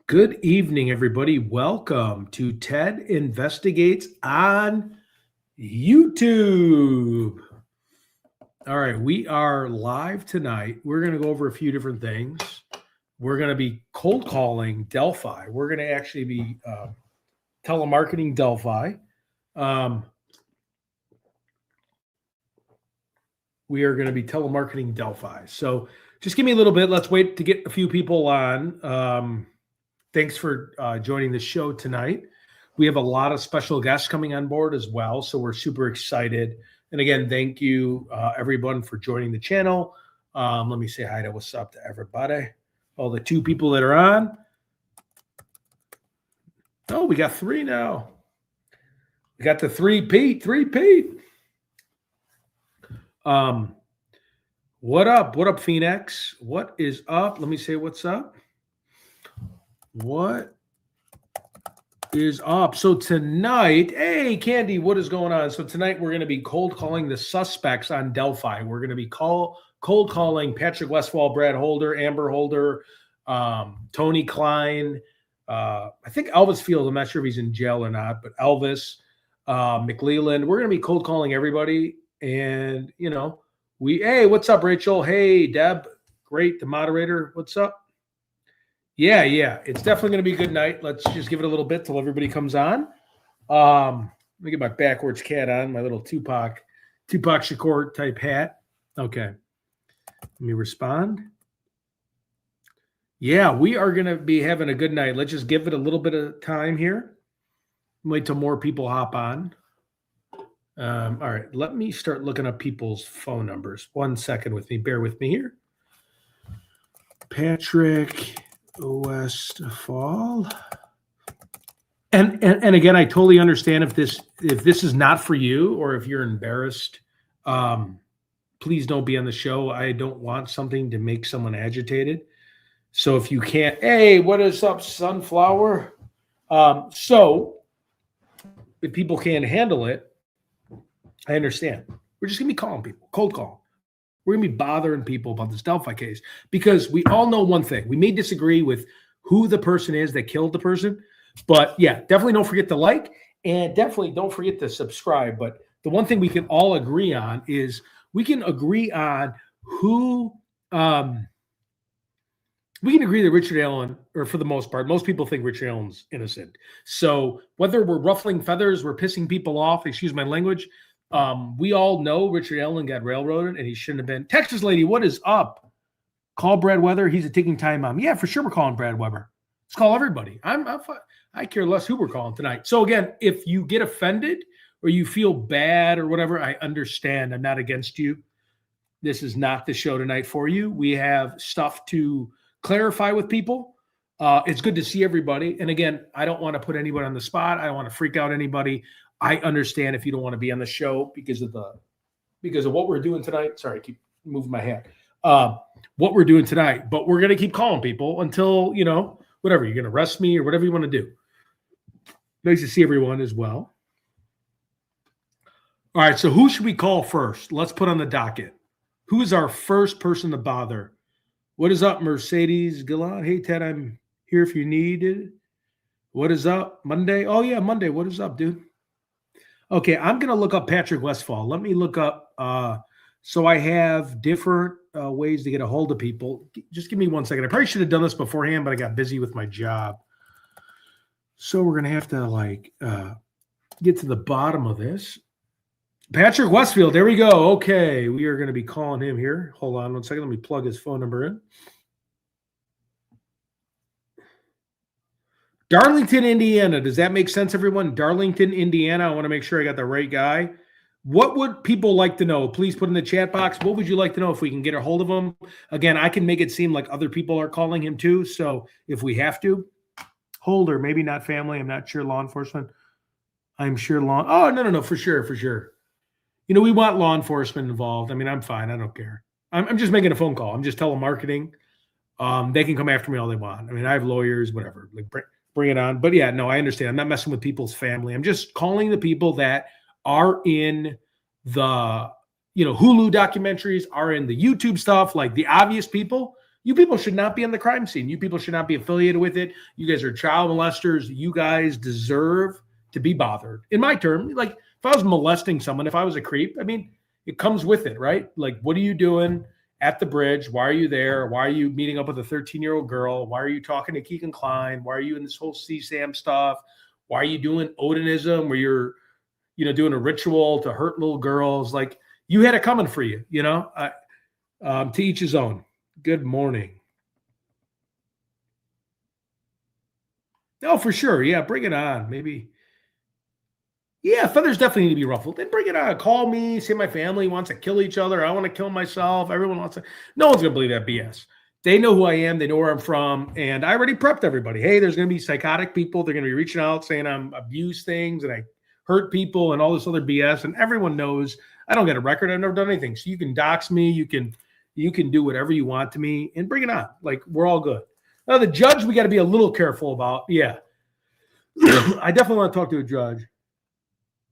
Good evening, everybody. Welcome to Ted Investigates on YouTube. All right, we are live tonight. We're going to go over a few different things. We're going to be cold calling Delphi. We're going to actually be telemarketing Delphi. We are going to be telemarketing Delphi. So just give me a little bit. Let's wait to get a few people on. Thanks for joining the show tonight. We have a lot of special guests coming on board as well, so we're super excited. And again, thank you, everyone, for joining the channel. Let me say hi to what's up to everybody. All the two people that are on. Oh, we got three now. We got the three-peat. What up? What up, Phoenix? What is up? Let me say what's up. What is up? So tonight, hey, Candy, what is going on? So tonight we're going to be cold calling the suspects on Delphi. We're going to be cold calling Patrick Westfall, Brad Holder, Amber Holder, Tony Klein. I think Elvis Field. I'm not sure if he's in jail or not, but Elvis, McLeland. We're going to be cold calling everybody. And, you know, hey, what's up, Rachel? Hey, Deb. Great. The moderator. What's up? Yeah. It's definitely going to be a good night. Let's just give it a little bit till everybody comes on. Let me get my backwards cat on, my little Tupac Shakur type hat. Okay. Let me respond. Yeah, we are going to be having a good night. Let's just give it a little bit of time here. Wait till more people hop on. All right. Let me start looking up people's phone numbers. 1 second with me. Bear with me here. Patrick Westfall. And again, I totally understand if this is not for you or if you're embarrassed, please don't be on the show. I don't want something to make someone agitated. So if you can't, hey, what is up, Sunflower? So if people can't handle it, I understand. We're just gonna be calling people, cold call. We're going to be bothering people about this Delphi case because we all know one thing. We may disagree with who the person is that killed the person, but yeah, definitely don't forget to like and definitely don't forget to subscribe. But the one thing we can all agree on is we can agree on who we can agree that Richard Allen, or for the most part, most people think Richard Allen's innocent. So whether we're ruffling feathers, we're pissing people off, excuse my language, we all know Richard Allen got railroaded and he shouldn't have been. Texas lady, what is up? Call Brad Weber. He's a ticking time bomb. Yeah, for sure we're calling Brad Weber. Let's call everybody. I care less who we're calling tonight. So again, if you get offended or you feel bad or whatever, I understand. I'm not against you. This is not the show tonight for you. We have stuff to clarify with people. It's good to see everybody. And again, I don't want to put anybody on the spot. I don't want to freak out anybody. I understand if you don't want to be on the show because of what we're doing tonight. Sorry, I keep moving my hat. What we're doing tonight, but we're going to keep calling people until, you know, whatever, you're going to arrest me or whatever you want to do. Nice to see everyone as well. All right, so who should we call first? Let's put on the docket. Who is our first person to bother? What is up, Mercedes Gallant? Hey, Ted, I'm here if you need it. What is up? Monday? Oh, yeah, Monday. What is up, dude? Okay, I'm going to look up Patrick Westfall. Let me look up. So I have different ways to get a hold of people. Just give me 1 second. I probably should have done this beforehand, but I got busy with my job. So we're going to have to get to the bottom of this. Patrick Westfield, there we go. Okay, we are going to be calling him here. Hold on 1 second. Let me plug his phone number in. Darlington, Indiana. Does that make sense, everyone? Darlington, Indiana. I want to make sure I got the right guy. What would people like to know? Please put in the chat box. What would you like to know if we can get a hold of him? Again, I can make it seem like other people are calling him too. So if we have to, Holder, maybe not family. I'm not sure. Law enforcement. I'm sure Oh, no. For sure. You know, we want law enforcement involved. I mean, I'm fine. I don't care. I'm just making a phone call. I'm just telemarketing. They can come after me all they want. I mean, I have lawyers, whatever. Like, bring it on. But yeah, no, I understand. I'm not messing with people's family. I'm just calling the people that are in the, Hulu documentaries, are in the YouTube stuff, like the obvious people. You people should not be on the crime scene. You people should not be affiliated with it. You guys are child molesters. You guys deserve to be bothered. In my term, like if I was molesting someone, if I was a creep, I mean, it comes with it, right? Like, what are you doing at the bridge? Why are you there? Why are you meeting up with a 13-year-old girl? Why are you talking to Keegan Klein? Why are you in this whole CSAM stuff? Why are you doing Odinism where you're, doing a ritual to hurt little girls? Like, you had it coming for you, to each his own. Good morning. Oh, for sure. Yeah, bring it on. Maybe. Yeah, feathers definitely need to be ruffled. Then bring it on. Call me. Say my family wants to kill each other. I want to kill myself. Everyone wants to. No one's going to believe that BS. They know who I am. They know where I'm from. And I already prepped everybody. Hey, there's going to be psychotic people. They're going to be reaching out saying I'm abuse things and I hurt people and all this other BS. And everyone knows I don't get a record. I've never done anything. So you can dox me. You can do whatever you want to me and bring it on. Like, we're all good. Now, the judge, we got to be a little careful about. Yeah. I definitely want to talk to a judge.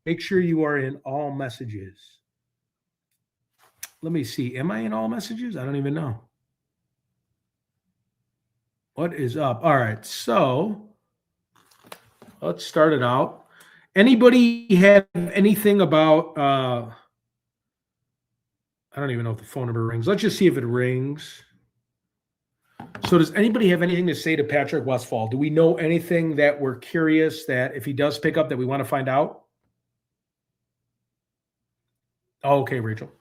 Make sure you are in all messages. Let me see. Am I in all messages? I don't even know. What is up? All right. So let's start it out. Anybody have anything about, I don't even know if the phone number rings. Let's just see if it rings. So does anybody have anything to say to Patrick Westfall? Do we know anything that we're curious that if he does pick up that we want to find out? Oh, okay, Rachel.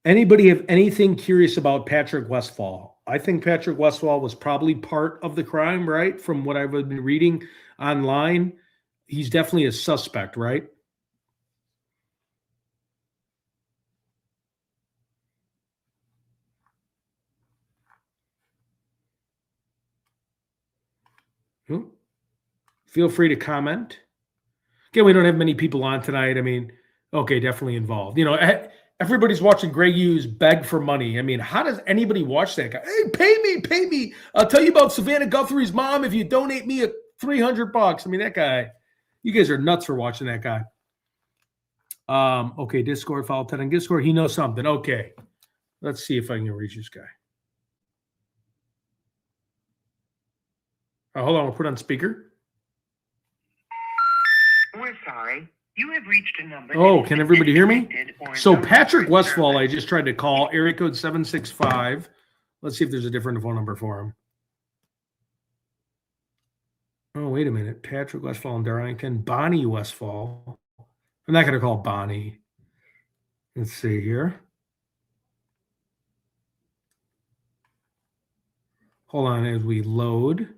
Anybody have anything curious about Patrick Westfall? I think Patrick Westfall was probably part of the crime, right? From what I've been reading online, he's definitely a suspect, right? Feel free to comment. Again, we don't have many people on tonight. I mean, okay, definitely involved. Everybody's watching Greg Hughes beg for money. I mean, how does anybody watch that guy? Hey, pay me. I'll tell you about Savannah Guthrie's mom if you donate me $300. I mean, that guy, you guys are nuts for watching that guy. Okay, Discord, follow Ted on Discord. He knows something. Okay, let's see if I can reach this guy. Hold on, we'll put on speaker. We're sorry. You have reached a number. Oh, can everybody hear me? So Patrick Westfall, I just tried to call, area code 765. Let's see if there's a different phone number for him. Oh, wait a minute. Patrick Westfall and Darlington. Bonnie Westfall. I'm not going to call Bonnie. Let's see here. Hold on as we load.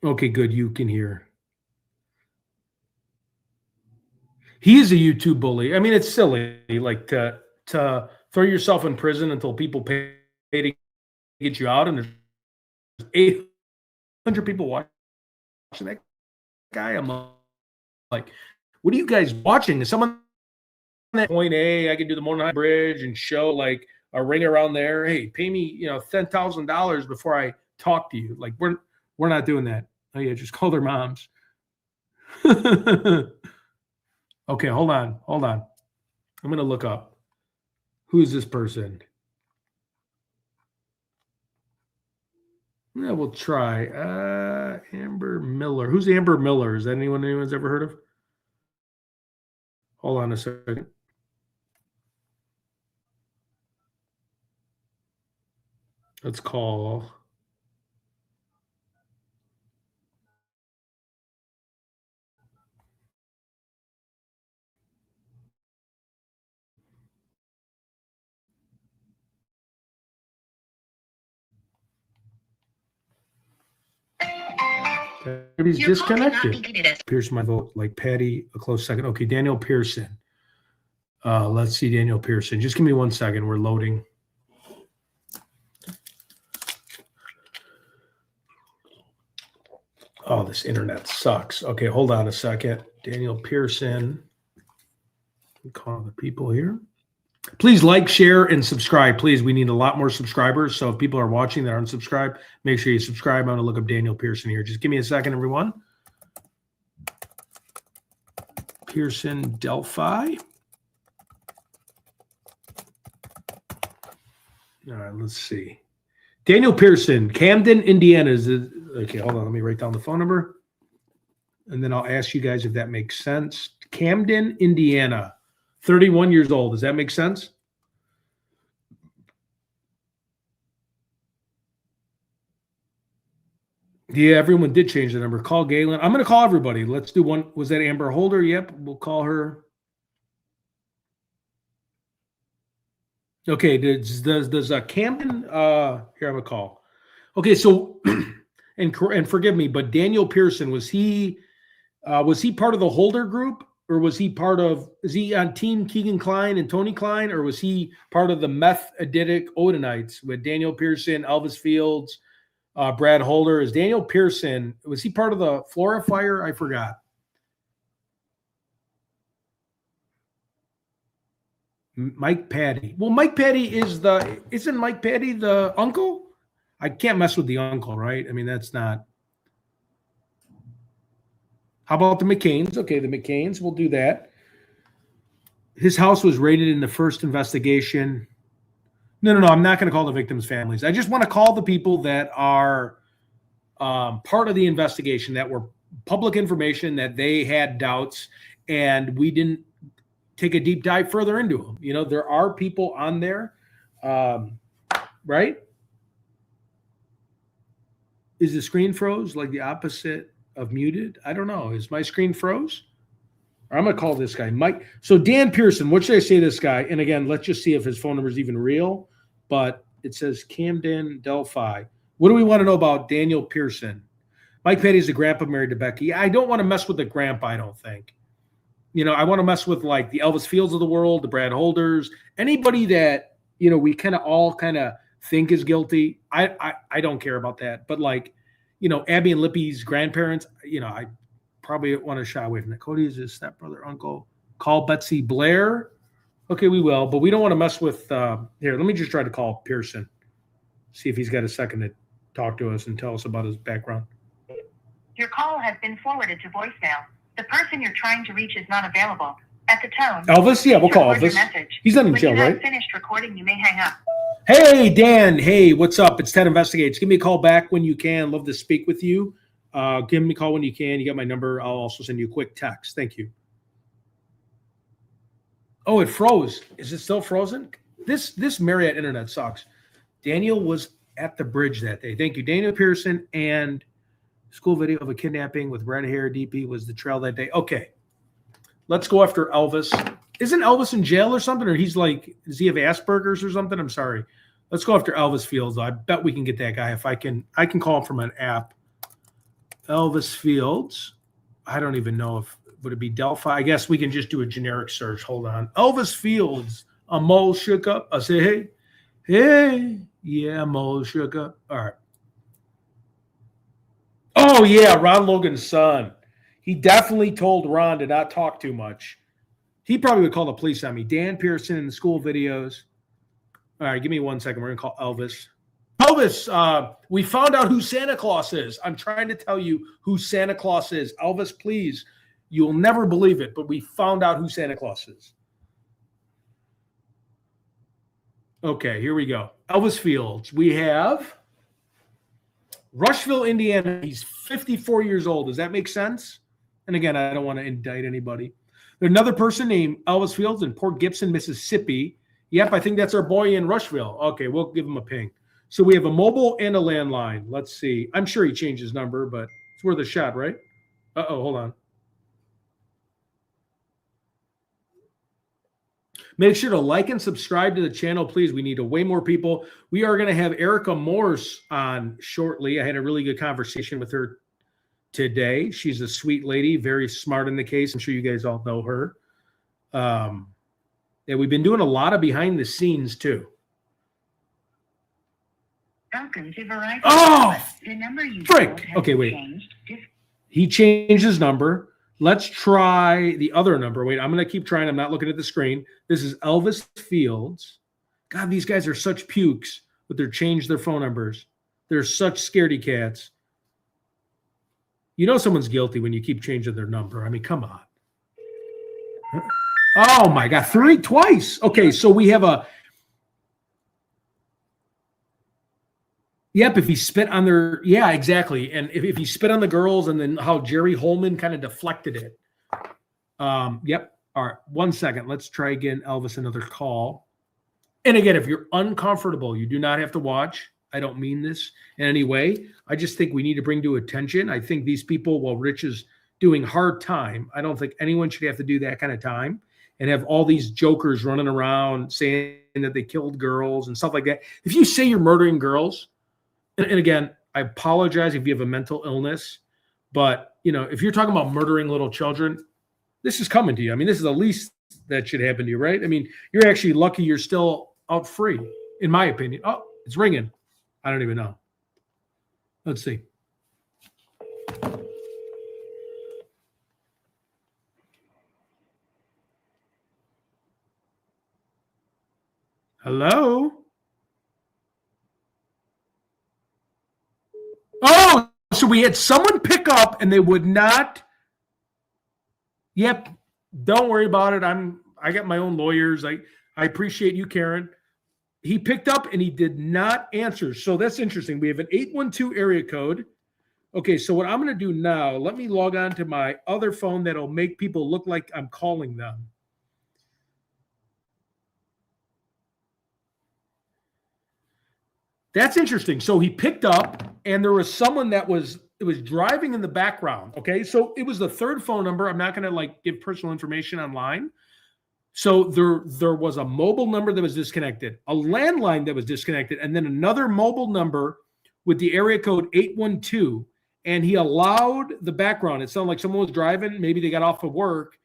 Okay, good. You can hear. He is a YouTube bully. I mean, it's silly, like to throw yourself in prison until people pay to get you out, and there's 800 people watching that guy. I'm like, what are you guys watching? Is someone at point A? I can do the Morning High Bridge and show like a ring around there. Hey, pay me, $10,000 before I talk to you. Like we're not doing that. Oh yeah, just call their moms. Okay, hold on. I'm going to look up. Who's this person? Yeah, we'll try. Amber Miller. Who's Amber Miller? Is that anyone's ever heard of? Hold on a second. Let's call. Everybody's disconnected. Pearson, my vote. Like Patty, a close second. Okay, Daniel Pearson. Let's see Daniel Pearson. Just give me 1 second. We're loading. Oh, this internet sucks. Okay, hold on a second. Daniel Pearson. Call the people here. Please like, share, and subscribe. Please, we need a lot more subscribers. So if people are watching that aren't subscribed, make sure you subscribe. I'm going to look up Daniel Pearson here. Just give me a second, everyone. Pearson, Delphi. All right, let's see. Daniel Pearson, Camden, Indiana. Okay, hold on. Let me write down the phone number. And then I'll ask you guys if that makes sense. Camden, Indiana, 31 years old. Does that make sense? Yeah, everyone did change the number. Call Galen. I'm going to call everybody. Let's do one. Was that Amber Holder? Yep, we'll call her. Okay, does Camden? Here, I'm gonna call. Okay, so and forgive me, but Daniel Pearson, was he part of the Holder group, or was he is he on Team Keegan Klein and Tony Klein, or was he part of the meth addict Odinites with Daniel Pearson, Elvis Fields, Brad Holder? Is Daniel Pearson, was he part of the Flora Fire? I forgot. Mike Patty. Well, Mike Patty isn't Mike Patty the uncle? I can't mess with the uncle, right? I mean, that's not. How about the McCains? Okay, the McCains, we'll do that. His house was raided in the first investigation. No, I'm not going to call the victims' families. I just want to call the people that are part of the investigation, that were public information, that they had doubts, and we didn't take a deep dive further into them. You know, there are people on there, right? Is the screen froze like the opposite of muted? I don't know. Is my screen froze? Or I'm going to call this guy Mike. So Dan Pearson, what should I say to this guy? And again, let's just see if his phone number is even real. But it says Camden, Delphi. What do we want to know about Daniel Pearson? Mike Petty's the grandpa married to Becky. I don't want to mess with the grandpa, I don't think. You know, I want to mess with like the Elvis Fields of the world, the Brad Holders, anybody that, you know, we all think is guilty. I don't care about that. But like, you know, Abby and Lippy's grandparents, you know, I probably want to shy away from that. Cody is his stepbrother, uncle. Call Betsy Blair. Okay, we will, but we don't want to mess with here. Let me just try to call Pearson. See if he's got a second to talk to us and tell us about his background. Your call has been forwarded to voicemail. The person you're trying to reach is not available. At the tone, Elvis? Yeah, we'll call Elvis. He's not in jail, right? When you have finished recording, you may hang up. Hey, Dan. Hey, what's up? It's Ted Investigates. Give me a call back when you can. Love to speak with you. Give me a call when you can. You got my number. I'll also send you a quick text. Thank you. Oh, it froze. Is it still frozen? This Marriott internet sucks. Daniel was at the bridge that day. Thank you. Daniel Pearson and school video of a kidnapping with red hair. DP was the trail that day. Okay. Let's go after Elvis. Isn't Elvis in jail or something? Or does he have Asperger's or something? I'm sorry. Let's go after Elvis Fields. I bet we can get that guy if I can call him from an app. Elvis Fields. I don't even know if would it be Delphi. I guess we can just do a generic search. Hold on. Elvis Fields. A mole shook up. I say, hey, yeah, mole shook up. All right. Oh yeah, Ron Logan's son. He definitely told Ron to not talk too much. He probably would call the police on me. Dan Pearson in the school videos. All right, give me 1 second. We're going to call Elvis. Elvis, we found out who Santa Claus is. I'm trying to tell you who Santa Claus is. Elvis, please. You'll never believe it, but we found out who Santa Claus is. Okay, here we go. Elvis Fields. We have Rushville, Indiana. He's 54 years old. Does that make sense? And again, I don't want to indict anybody. There's another person named Elvis Fields in Port Gibson, Mississippi. Yep, I think that's our boy in Rushville. Okay, we'll give him a ping. So we have a mobile and a landline. Let's see. I'm sure he changed his number, but it's worth a shot, right? Uh-oh, hold on. Make sure to like and subscribe to the channel, please. We need way more people. We are going to have Erica Morse on shortly. I had a really good conversation with her today. She's a sweet lady, very smart in the case. I'm sure you guys all know her. Yeah, we've been doing a lot of behind the scenes too. Welcome to Verizon. Oh, the number you frick. Okay, wait. He changed his number. Let's try the other number. Wait, I'm going to keep trying. I'm not looking at the screen. This is Elvis Fields. God, these guys are such pukes, but they're changed their phone numbers. They're such scaredy cats. You know someone's guilty when you keep changing their number. I mean, come on. Oh my God, twice. Okay, so we have a. Yep, if he spit on their, yeah, exactly. And if he spit on the girls and then how Jerry Holman kind of deflected it. Yep. All right, 1 second. Let's try again, Elvis, another call. And again, if you're uncomfortable, you do not have to watch. I don't mean this in any way. I just think we need to bring to attention. I think these people, while Rich is doing hard time, I don't think anyone should have to do that kind of time and have all these jokers running around saying that they killed girls and stuff like that. If you say you're murdering girls, and again, I apologize if you have a mental illness, but if you're talking about murdering little children, this is coming to you. I mean, this is the least that should happen to you, right? I mean, you're actually lucky you're still out free, in my opinion. Oh, it's ringing. I don't even know. Let's see. Hello? Oh, so we had someone pick up and they would not. Yep. Don't worry about it. I got my own lawyers. I appreciate you, Karen. He picked up and he did not answer. So that's interesting. We have an 812 area code. Okay, so what I'm going to do now, let me log on to my other phone that'll make people look like I'm calling them. That's interesting. So he picked up and there was someone that was driving in the background. Okay, so it was the third phone number. I'm not going to give personal information online. So there was a mobile number that was disconnected, a landline that was disconnected, and then another mobile number with the area code 812. And he allowed the background. It sounded like someone was driving. Maybe they got off of work,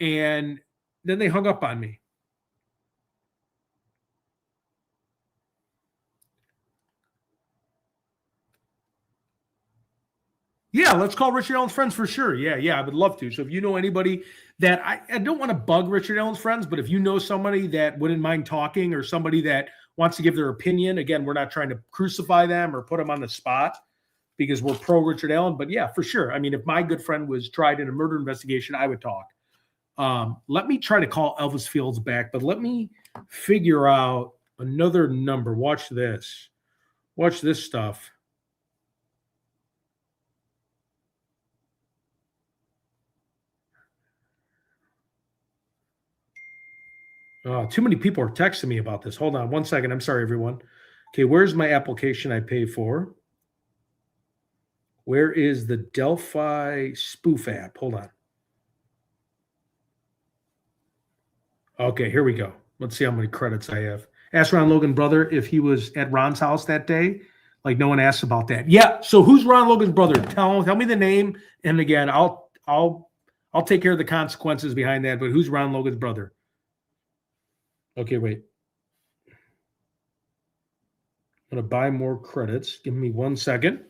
and then they hung up on me. Yeah, let's call Richard Allen's friends for sure. Yeah, I would love to. So if you know anybody that I don't want to bug Richard Allen's friends, but if you know somebody that wouldn't mind talking or somebody that wants to give their opinion, again, we're not trying to crucify them or put them on the spot because we're pro Richard Allen. But yeah, for sure. I mean, if my good friend was tried in a murder investigation, I would talk. Let me try to call Elvis Fields back, but let me figure out another number. Watch this. Watch this stuff. Too many people are texting me about this. Hold on 1 second. I'm sorry, everyone. Okay, where's my application I pay for? Where is the Delphi spoof app? Hold on. Okay, here we go. Let's see how many credits I have. Ask Ron Logan, brother, if he was at Ron's house that day. Like no one asked about that. Yeah. So who's Ron Logan's brother? Tell me the name. And again, I'll take care of the consequences behind that. But who's Ron Logan's brother? Okay, wait. I'm going to buy more credits. Give me 1 second.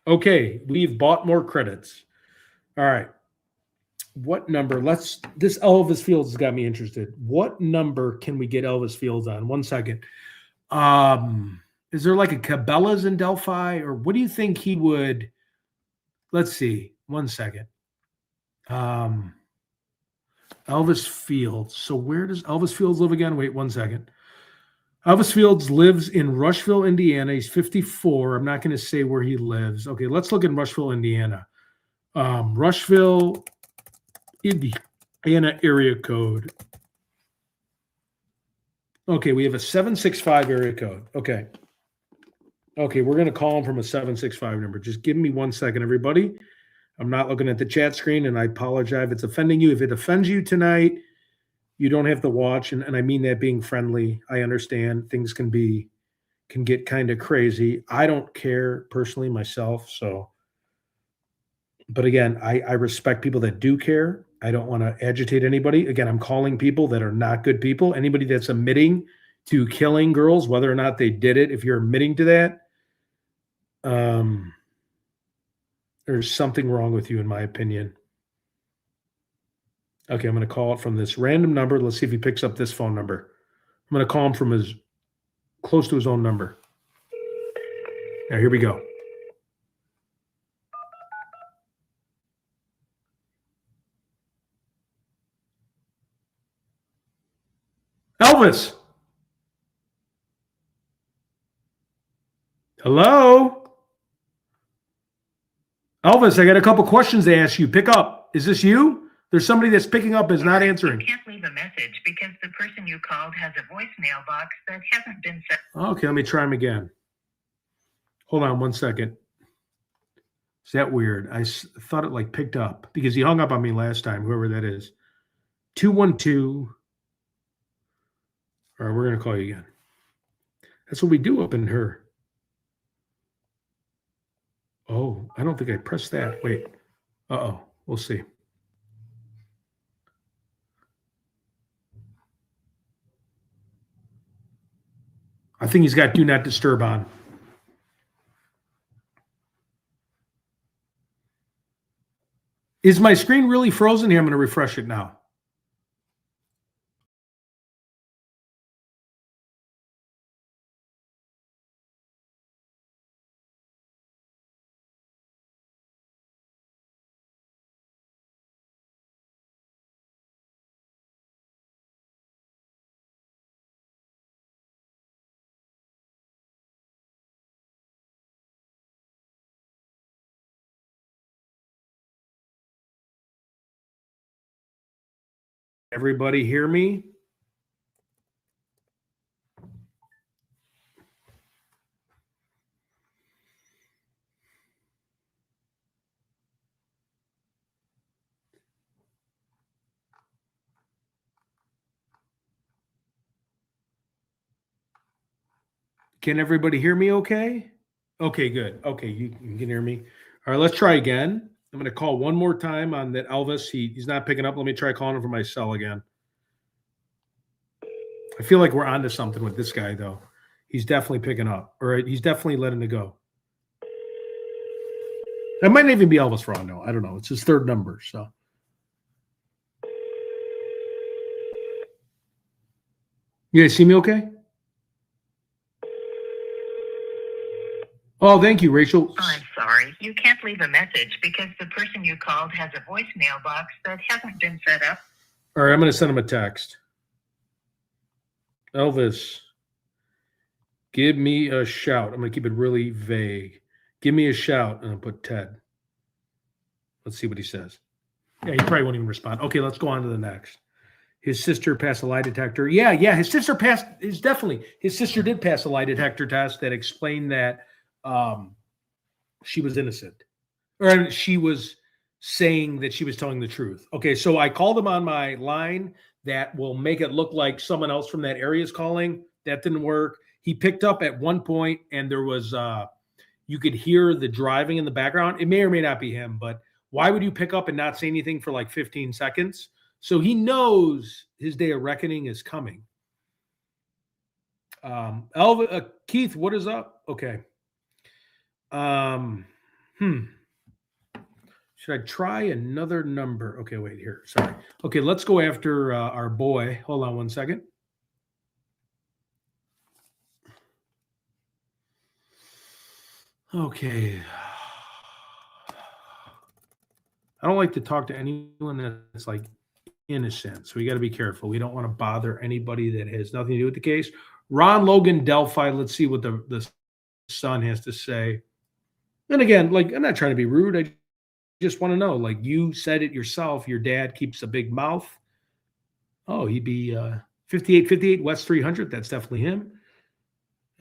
Okay, we've bought more credits. All right. What number? This Elvis Fields has got me interested. What number can we get Elvis Fields on? 1 second. Is there like a Cabela's in Delphi? Or what do you think he would? Let's see. 1 second. Elvis Fields. So where does Elvis Fields live again? Wait 1 second. Elvis Fields lives in Rushville, Indiana. He's 54. I'm not going to say where he lives. Okay, let's look in Rushville, Indiana. Rushville, Indiana area code. Okay, we have a 765 area code. Okay, we're going to call him from a 765 number. Just give me 1 second, everybody. I'm not looking at the chat screen, and I apologize if it's offending you. If it offends you tonight, you don't have to watch, and I mean that being friendly. I understand things can get kind of crazy. I don't care personally myself, so. But again, I respect people that do care. I don't want to agitate anybody. Again, I'm calling people that are not good people. Anybody that's admitting to killing girls, whether or not they did it, if you're admitting to that, there's something wrong with you, in my opinion. Okay, I'm going to call it from this random number. Let's see if he picks up this phone number. I'm going to call him from close to his own number. Now, here we go. Elvis. Hello? Elvis, I got a couple questions to ask you. Pick up. Is this you? There's somebody that's picking up is not answering. You can't leave a message because the person you called has a voicemail box that hasn't been set. Okay, let me try him again. Hold on 1 second. Is that weird? I thought it like picked up because he hung up on me last time, whoever that is. 212. All right, we're going to call you again. That's what we do up in her. Oh, I don't think I pressed that. Wait. Uh-oh. We'll see. I think he's got Do Not Disturb on. Is my screen really frozen here? I'm going to refresh it now. Everybody hear me? Can everybody hear me okay? Okay, good. Okay, you can hear me. All right, let's try again. I'm going to call one more time on that Elvis. He's not picking up. Let me try calling him from my cell again. I feel like we're onto something with this guy, though. He's definitely picking up, or he's definitely letting it go. That might not even be Elvis for all I know. I don't know. It's his third number, so. You guys see me okay? Oh, thank you, Rachel. I'm sorry. You can't leave a message because the person you called has a voicemail box that hasn't been set up. All right, I'm going to send him a text. Elvis, give me a shout. I'm going to keep it really vague. Give me a shout, and I'll put Ted. Let's see what he says. Yeah, he probably won't even respond. Okay, let's go on to the next. His sister passed a lie detector. Yeah, his sister passed. His sister did pass a lie detector test that explained that she was innocent, or she was saying that she was telling the truth. Okay, so I called him on my line that will make it look like someone else from that area is calling. That didn't work. He picked up at one point, and there was you could hear the driving in the background. It may or may not be him, but why would you pick up and not say anything for like 15 seconds? So he knows his day of reckoning is coming. Keith, what is up? Okay. Should I try another number? Okay, wait here. Sorry. Okay, let's go after our boy. Hold on 1 second. Okay. I don't like to talk to anyone that's like innocent, so we got to be careful. We don't want to bother anybody that has nothing to do with the case. Ron Logan, Delphi. Let's see what the son has to say. And again, like, I'm not trying to be rude. I just want to know, like, you said it yourself, your dad keeps a big mouth. Oh, he'd be 5858 West 300. That's definitely him.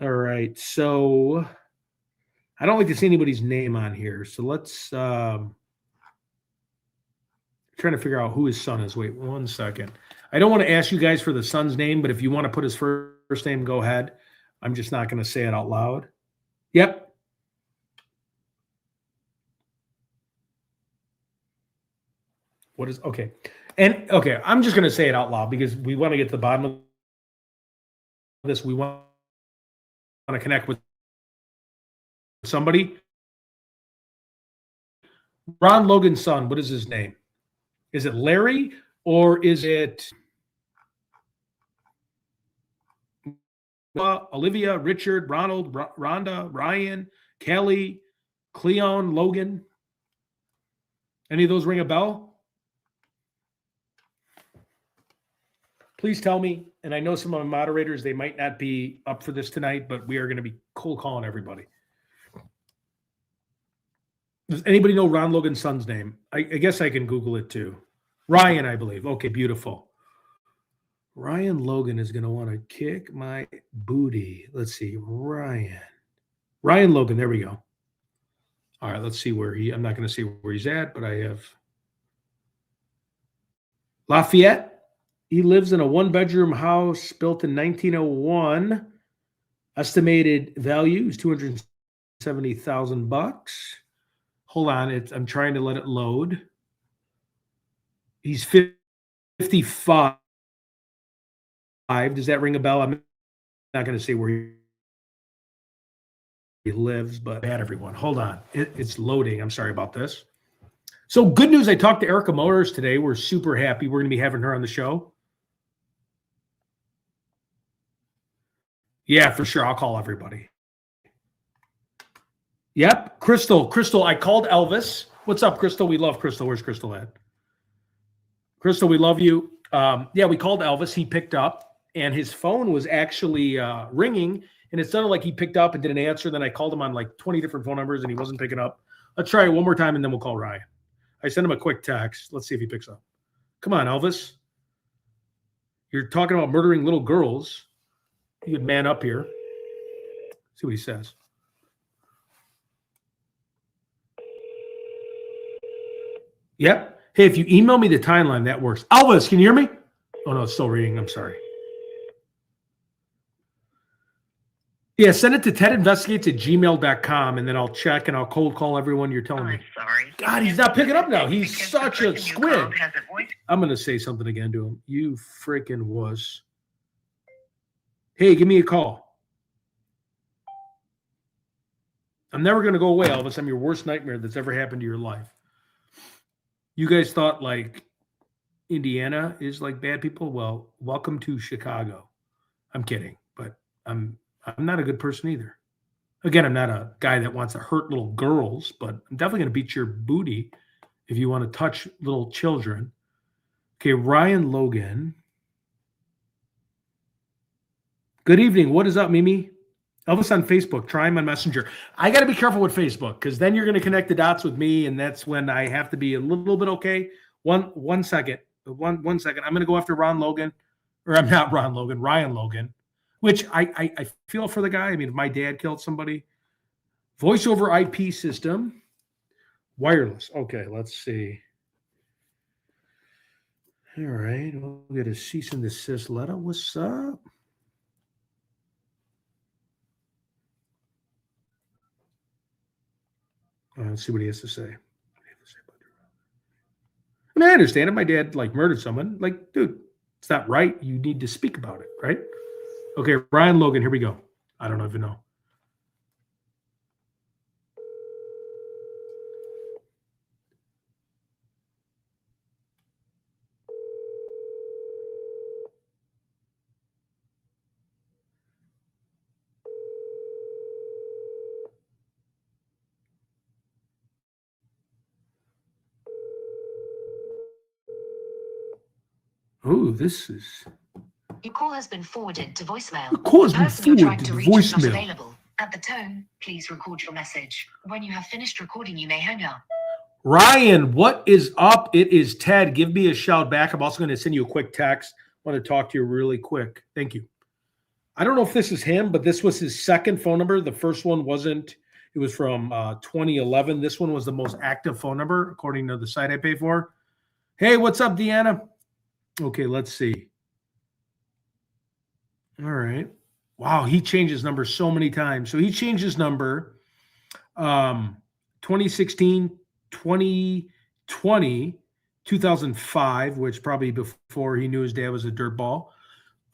All right. So I don't like to see anybody's name on here. So let's trying to figure out who his son is. Wait 1 second. I don't want to ask you guys for the son's name, but if you want to put his first name, go ahead. I'm just not going to say it out loud. Yep. What is okay? And okay, I'm just going to say it out loud because we want to get to the bottom of this. We want to connect with somebody. Ron Logan's son, what is his name? Is it Larry or is it Olivia, Richard, Ronald, Rhonda, Ryan, Kelly, Cleon, Logan? Any of those ring a bell? Please tell me, and I know some of my moderators, they might not be up for this tonight, but we are going to be cold calling everybody. Does anybody know Ron Logan's son's name? I guess I can Google it too. Ryan, I believe. Okay, beautiful. Ryan Logan is going to want to kick my booty. Let's see. Ryan Logan. There we go. All right, let's see where I'm not going to see where he's at, but I have Lafayette. He lives in a one-bedroom house built in 1901. Estimated value is $270,000. Hold on, I'm trying to let it load. He's 55. Does that ring a bell? I'm not going to say where he lives, but bad everyone. Hold on, it's loading. I'm sorry about this. So good news. I talked to Erica Motors today. We're super happy. We're going to be having her on the show. Yeah, for sure. I'll call everybody. Yep. Crystal, I called Elvis. What's up, Crystal? We love Crystal. Where's Crystal at? Crystal, we love you. Yeah, we called Elvis. He picked up, and his phone was actually ringing, and it sounded like he picked up and didn't answer. Then I called him on like 20 different phone numbers, and he wasn't picking up. Let's try it one more time, and then we'll call Ryan. I sent him a quick text. Let's see if he picks up. Come on, Elvis. You're talking about murdering little girls. You could man up here. See what he says. Yep. Hey, if you email me the timeline, that works. Elvis, can you hear me? Oh, no, it's still ringing. I'm sorry. Yeah, send it to tedinvestigates@gmail.com, and then I'll check and I'll cold call everyone you're telling me. I'm sorry. God, he's not picking up now. He's such a squid. I'm going to say something again to him. You freaking wuss. Hey, give me a call. I'm never going to go away, Elvis. I'm your worst nightmare that's ever happened to your life. You guys thought like Indiana is like bad people? Well, welcome to Chicago. I'm kidding, but I'm not a good person either. Again, I'm not a guy that wants to hurt little girls, but I'm definitely going to beat your booty if you want to touch little children. Okay, Ryan Logan. Good evening. What is up, Mimi? Elvis on Facebook. Try him on Messenger. I got to be careful with Facebook because then you're going to connect the dots with me, and that's when I have to be a little bit okay. One second. One second. I'm going to go after Ron Logan, or I'm not Ron Logan, Ryan Logan, which I feel for the guy. I mean, if my dad killed somebody. Voice over IP system. Wireless. Okay, let's see. All right. We'll get a cease and desist letter. What's up? Let's see what he has to say. I mean, I understand if my dad like murdered someone. Like, dude, it's not right. You need to speak about it, right? Okay, Ryan Logan, here we go. I don't even know. Oh, this is... Your call has been forwarded to voicemail. Your call has The been person you're trying forwarded to to reach is not voicemail. available. At the tone, please record your message. When you have finished recording, you may hang up. Ryan, what is up? It is Ted. Give me a shout back. I'm also going to send you a quick text. I want to talk to you really quick. Thank you. I don't know if this is him, but this was his second phone number. The first one wasn't. It was from 2011. This one was the most active phone number, according to the site I pay for. Hey, what's up, Deanna? Okay, let's see. All right. Wow, he changed his number so many times. So he changed his number 2016, 2020, 2005, which probably before he knew his dad was a dirtball.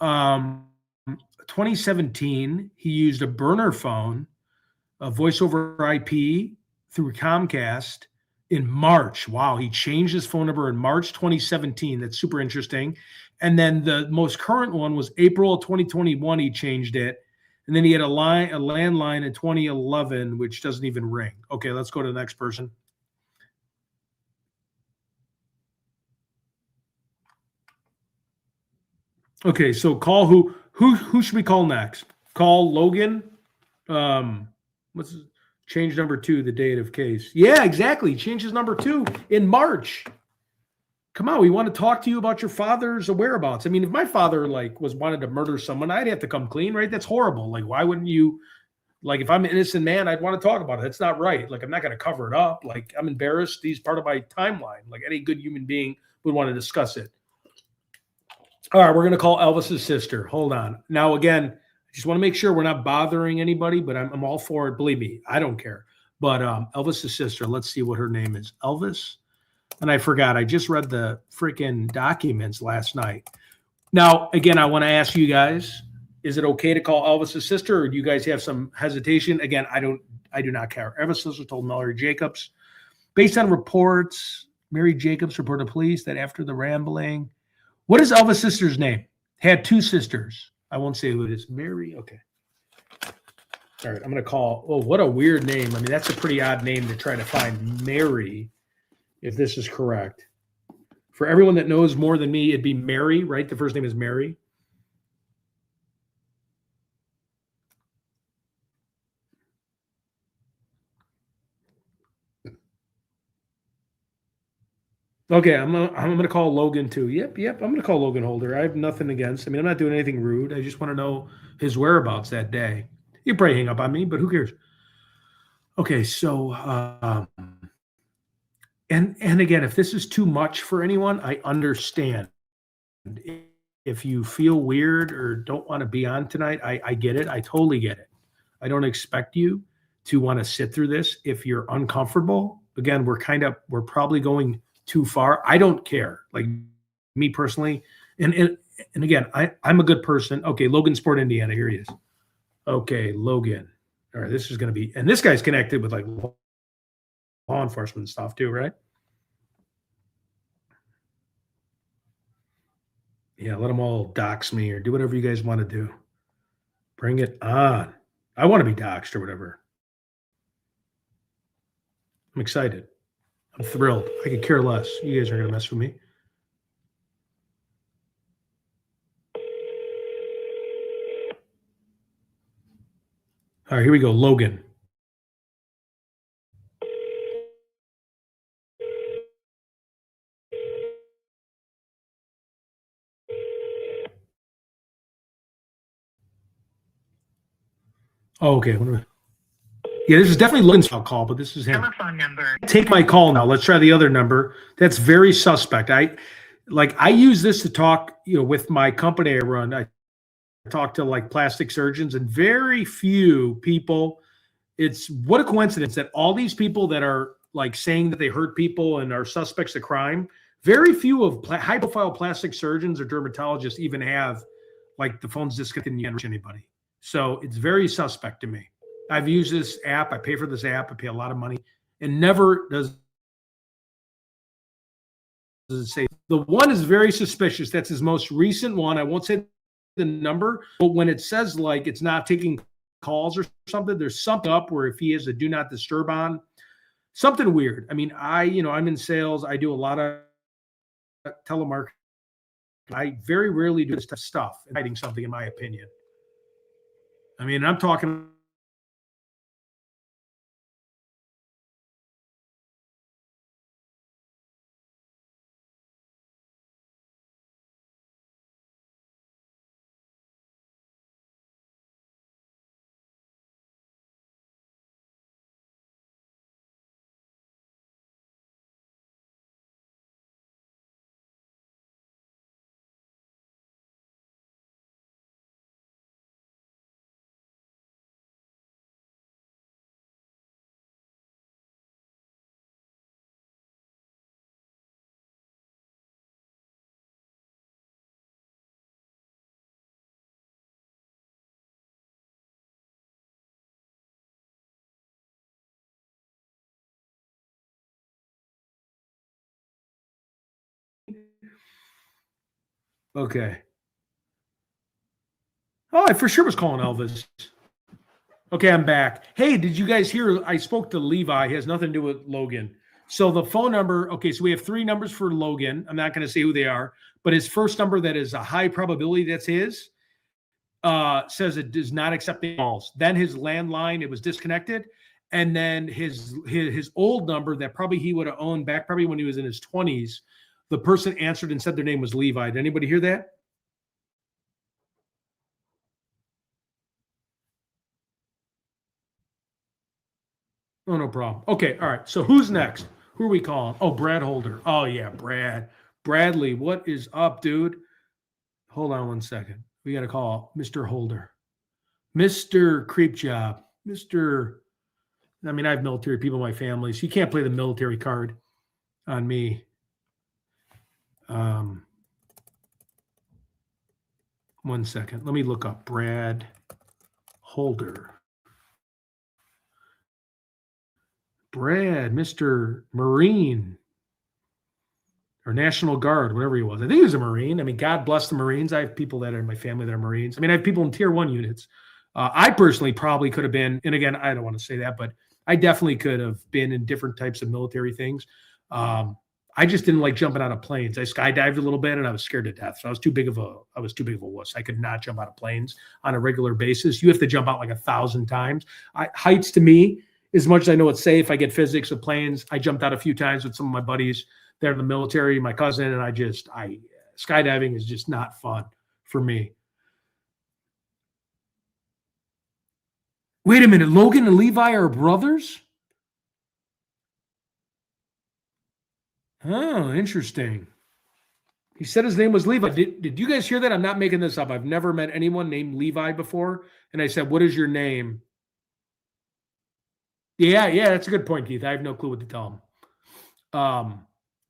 2017, he used a burner phone, a voice over IP through Comcast in March. Wow, he changed his phone number in March 2017. That's super interesting. And then the most current one was April of 2021. He changed it. And then he had a landline in 2011, which doesn't even ring. Okay, let's go to the next person. Okay, so call who should we call next? Call Logan. What's change number 2, the date of case. Yeah, exactly. Changes number 2 in March. Come on, we want to talk to you about your father's whereabouts. I mean, if my father was wanted to murder someone, I'd have to come clean, right? That's horrible. Like, why wouldn't you? Like, if I'm an innocent man, I'd want to talk about it. That's not right. Like, I'm not going to cover it up. Like, I'm embarrassed. He's part of my timeline. Like, any good human being would want to discuss it. All right, we're going to call Elvis's sister. Hold on. Now, again, I just want to make sure we're not bothering anybody, but I'm all for it. Believe me, I don't care. But Elvis's sister, let's see what her name is. Elvis. And I forgot. I just read the freaking documents last night. Now, again, I want to ask you guys, is it okay to call Elvis's sister, or do you guys have some hesitation? Again, I do not care. Elvis's sister told Mallory Jacobs, based on reports, Mary Jacobs reported to police that after the rambling, what is Elvis' sister's name? Had 2 sisters. I won't say who it is. Mary. Okay. All right. I'm going to call. Oh, what a weird name. I mean, that's a pretty odd name to try to find. Mary, if this is correct. For everyone that knows more than me, it'd be Mary, right? The first name is Mary. Okay, I'm gonna call Logan too. Yep. I'm gonna call Logan Holder. I have nothing against. I mean, I'm not doing anything rude. I just want to know his whereabouts that day. He'd probably hang up on me, but who cares? Okay, so and again, if this is too much for anyone, I understand. If you feel weird or don't want to be on tonight, I get it. I totally get it. I don't expect you to want to sit through this if you're uncomfortable. Again, we're probably going too far. I don't care. Like, me personally, and again, I'm a good person. Okay, Logan Sport, Indiana. Here he is. Okay, Logan. All right, this is going to be, and this guy's connected with like law enforcement stuff too, right? Yeah, let them all dox me or do whatever you guys want to do. Bring it on. I want to be doxed or whatever. I'm excited. I'm thrilled. I could care less. You guys are going to mess with me. All right, here we go. Logan. Oh, okay. Yeah, this is definitely Logan's call, but this is him. Telephone number. Take my call now. Let's try the other number. That's very suspect. I use this to talk, with my company I run. I talk to like plastic surgeons, and very few people. It's what a coincidence that all these people that are like saying that they hurt people and are suspects of crime, very few of high-profile plastic surgeons or dermatologists even have like the phone's disconnected and you can't reach anybody. So it's very suspect to me. I've used this app. I pay for this app. I pay a lot of money, and never does it say. The one is very suspicious. That's his most recent one. I won't say the number, but when it says like it's not taking calls or something, there's something up where if he has a do not disturb on, something weird. I mean, I'm in sales. I do a lot of telemarketing. I very rarely do this type of stuff, hiding something, in my opinion. I mean, I'm talking. Okay. Oh, I for sure was calling Elvis. Okay, I'm back. Hey, did you guys hear? I spoke to Levi. He has nothing to do with Logan. So the phone number, okay, so we have 3 numbers for Logan. I'm not going to say who they are, but his first number that is a high probability that's his says it does not accept calls. Then his landline, it was disconnected. And then his old number that probably he would have owned back probably when he was in his 20s, the person answered and said their name was Levi. Did anybody hear that? Oh, no problem. Okay, all right. So who's next? Who are we calling? Oh, Brad Holder. Oh, yeah, Brad. Bradley, what is up, dude? Hold on one second. We got to call Mr. Holder. Mr. Creep Job. I have military people in my family, so you can't play the military card on me. One second. Let me look up Brad Holder. Brad, Mr. Marine or National Guard, whatever he was. I think he was a Marine. I mean, God bless the Marines. I have people that are in my family that are Marines. I mean, I have people in Tier 1 units. I personally probably could have been, and again, I don't want to say that, but I definitely could have been in different types of military things. I just didn't like jumping out of planes. I skydived a little bit and I was scared to death. So I was too big of a wuss. I could not jump out of planes on a regular basis. You have to jump out like 1,000 times. Heights to me, as much as I know it's safe, I get physics of planes. I jumped out a few times with some of my buddies. They're in the military, my cousin, and skydiving is just not fun for me. Wait a minute, Logan and Levi are brothers? Oh, interesting. He said his name was Levi. Did you guys hear that? I'm not making this up. I've never met anyone named Levi before. And I said, what is your name? Yeah, that's a good point, Keith. I have no clue what to tell him.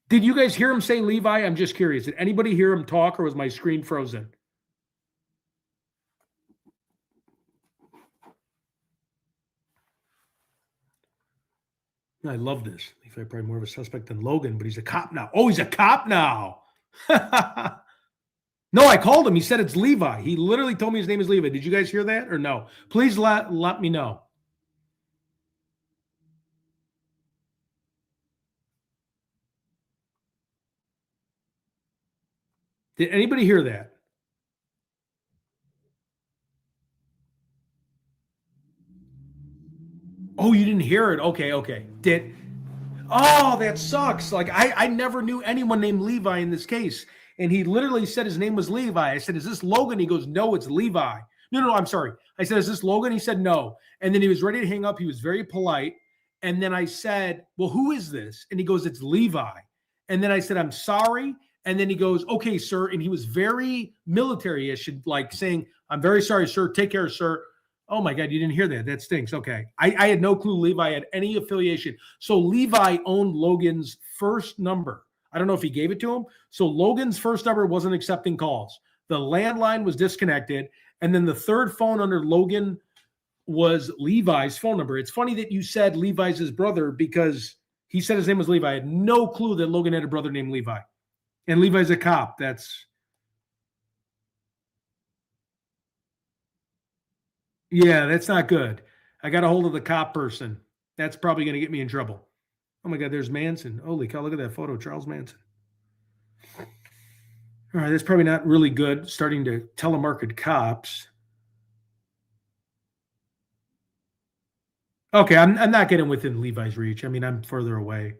Did you guys hear him say Levi? I'm just curious. Did anybody hear him talk, or was my screen frozen? I love this. Levi probably more of a suspect than Logan, but he's a cop now. Oh, he's a cop now. No, I called him. He said it's Levi. He literally told me his name is Levi. Did you guys hear that or no? Please let me know. Did anybody hear that? Oh, you didn't hear it? Okay. Oh, that sucks. Like, I never knew anyone named Levi in this case. And he literally said his name was Levi. I said, is this Logan? He goes, no, it's Levi. No, I'm sorry. I said, is this Logan? He said, no. And then he was ready to hang up. He was very polite. And then I said, well, who is this? And he goes, it's Levi. And then I said, I'm sorry. And then he goes, okay, sir. And he was very military-ish, like saying, I'm very sorry, sir. Take care, sir. Oh, my God, you didn't hear that. That stinks. Okay. I had no clue Levi had any affiliation. So Levi owned Logan's first number. I don't know if he gave it to him. So Logan's first number wasn't accepting calls. The landline was disconnected. And then the third phone under Logan was Levi's phone number. It's funny that you said Levi's his brother because he said his name was Levi. I had no clue that Logan had a brother named Levi. And Levi's a cop. That's not good. I got a hold of the cop person. That's probably going to get me in trouble. Oh, my God, there's Manson. Holy cow, look at that photo, Charles Manson. All right, that's probably not really good, starting to telemarket cops. Okay, I'm not getting within Levi's reach. I mean, I'm further away.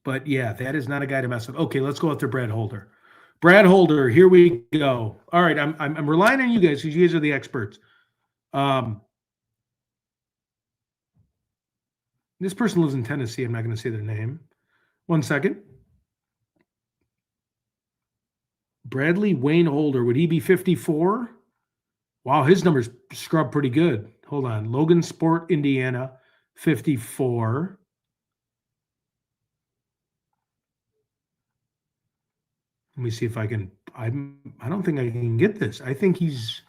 But, yeah, that is not a guy to mess with. Okay, let's go after Brad Holder. Brad Holder, here we go. All right, I'm relying on you guys because you guys are the experts. This person lives in Tennessee. I'm not going to say their name. One second. Bradley Wayne Holder. Would he be 54? Wow, his number's scrubbed pretty good. Hold on. Logan Sport, Indiana, 54. Let me see if I can. I don't think I can get this. I think this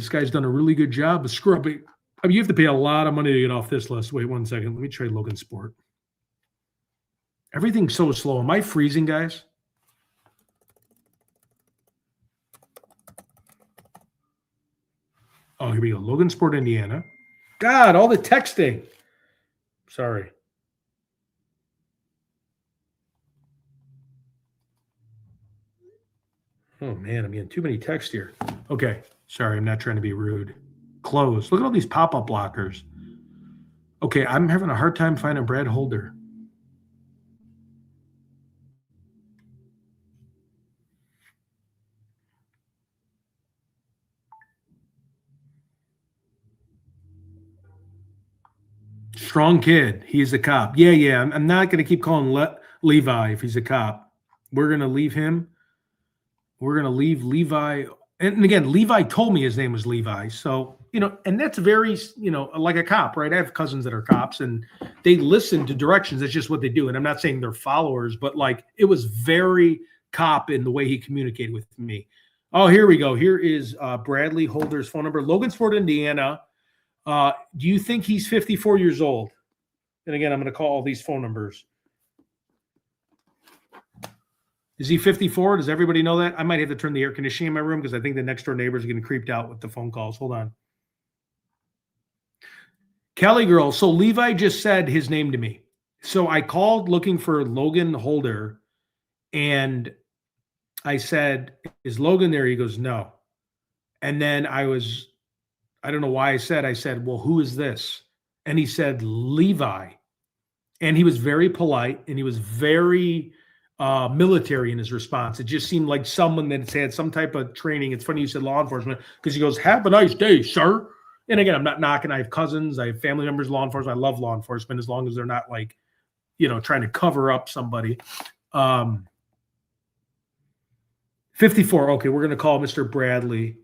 guy's done a really good job of scrubbing. I mean, you have to pay a lot of money to get off this list. Wait one second. Let me try Logan Sport. Everything's so slow. Am I freezing, guys? Oh, here we go. Logan Sport, Indiana. God, all the texting. Sorry. Oh, man, I'm getting too many texts here. Okay. Sorry, I'm not trying to be rude. Close. Look at all these pop-up blockers. Okay, I'm having a hard time finding Brad Holder. Strong kid. He's a cop. Yeah. I'm not going to keep calling Levi if he's a cop. We're going to leave him. We're going to leave Levi. And again, Levi told me his name was Levi. So, and that's very, like a cop, right? I have cousins that are cops and they listen to directions. That's just what they do. And I'm not saying they're followers, but like it was very cop in the way he communicated with me. Oh, here we go. Here is Bradley Holder's phone number. Logansport, Indiana. Do you think he's 54 years old? And again, I'm going to call all these phone numbers. Is he 54? Does everybody know that? I might have to turn the air conditioning in my room because I think the next door neighbors are getting creeped out with the phone calls. Hold on. Kelly girl. So Levi just said his name to me. So I called looking for Logan Holder and I said, is Logan there? He goes, no. And then I don't know why I said, well, who is this? And he said, Levi. And he was very polite and he was very military in his response. It just seemed like someone that's had some type of training. It's funny you said law enforcement because he goes, have a nice day, sir. And again, I'm not knocking. I have cousins. I have family members, law enforcement. I love law enforcement as long as they're not like, trying to cover up somebody. 54. Okay, we're going to call Mr. Bradley,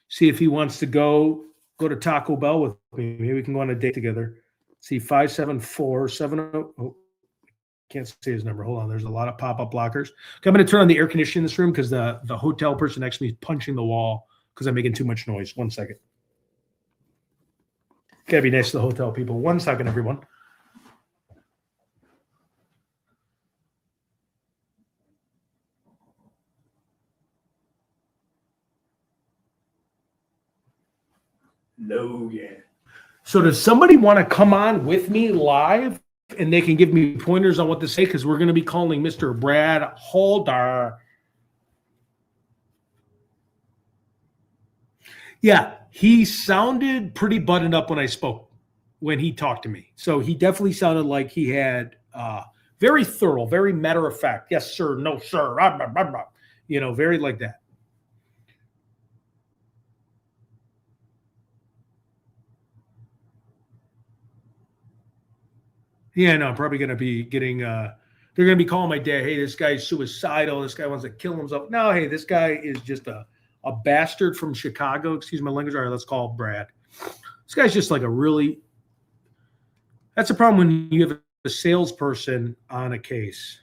see if he wants to go to Taco Bell with me. Maybe we can go on a date together. See, 574-70. Oh, can't say his number. Hold on. There's a lot of pop-up blockers. Okay, I'm going to turn on the air conditioning in this room because the hotel person next to me is punching the wall because I'm making too much noise. 1 second. Got to be nice to the hotel people. 1 second, everyone. Logan. So does somebody want to come on with me live and they can give me pointers on what to say? Because we're going to be calling Mr. Brad Holder. Yeah, he sounded pretty buttoned up when he talked to me. So he definitely sounded like he had very thorough, very matter of fact. Yes, sir. No, sir. Very like that. Yeah, no, I'm probably going to be getting they're going to be calling my dad, hey, this guy's suicidal. This guy wants to kill himself. No, hey, this guy is just a bastard from Chicago. Excuse my language. All right, let's call Brad. This guy's just like that's a problem when you have a salesperson on a case.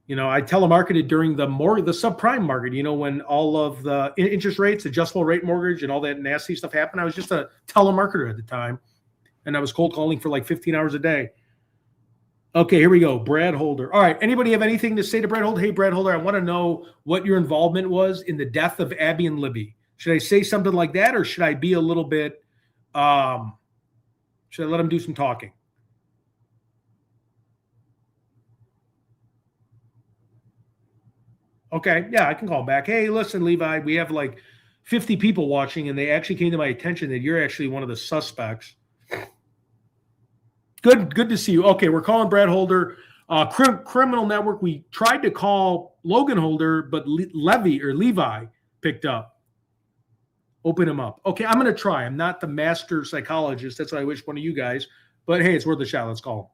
I telemarketed during the subprime market, when all of the interest rates, adjustable rate mortgage, and all that nasty stuff happened. I was just a telemarketer at the time. And I was cold calling for like 15 hours a day. Okay, here we go. Brad Holder. All right. Anybody have anything to say to Brad Holder? Hey, Brad Holder, I want to know what your involvement was in the death of Abby and Libby. Should I say something like that, or should I be a little bit, should I let him do some talking? Okay. Yeah, I can call back. Hey, listen, Levi, we have like 50 people watching, and they actually came to my attention that you're actually one of the suspects. Good to see you. Okay, we're calling Brad Holder. Criminal Network. We tried to call Logan Holder, but Levi picked up. Open him up. Okay, I'm going to try. I'm not the master psychologist. That's what I wish one of you guys. But hey, it's worth a shot. Let's call him.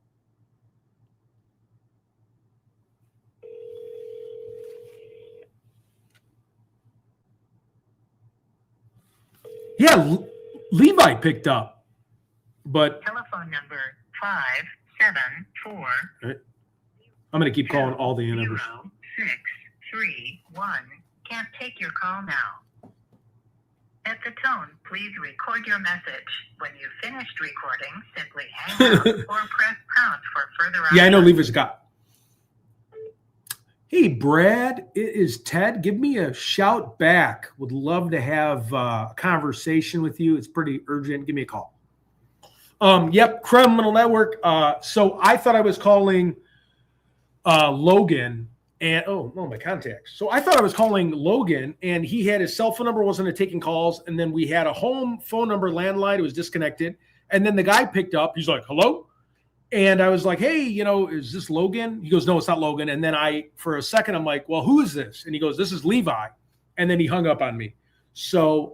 Yeah, Levi picked up. But telephone number 574. Right. I'm going to keep calling all the numbers. 0631. Can't take your call now. At the tone, please record your message. When you've finished recording, simply hang up or press pound for further options. Yeah, I know Levi's got. Hey, Brad, it is Ted. Give me a shout back. Would love to have a conversation with you. It's pretty urgent. Give me a call. Yep, criminal network. So I thought I was calling Logan, and my contacts. So I thought I was calling Logan, and he had his cell phone number wasn't taking calls, and then we had a home phone number landline. It was disconnected, and then the guy picked up. He's like, "Hello," and I was like, "Hey, is this Logan?" He goes, "No, it's not Logan." And then for a second, I'm like, "Well, who is this?" And he goes, "This is Levi," and then he hung up on me. So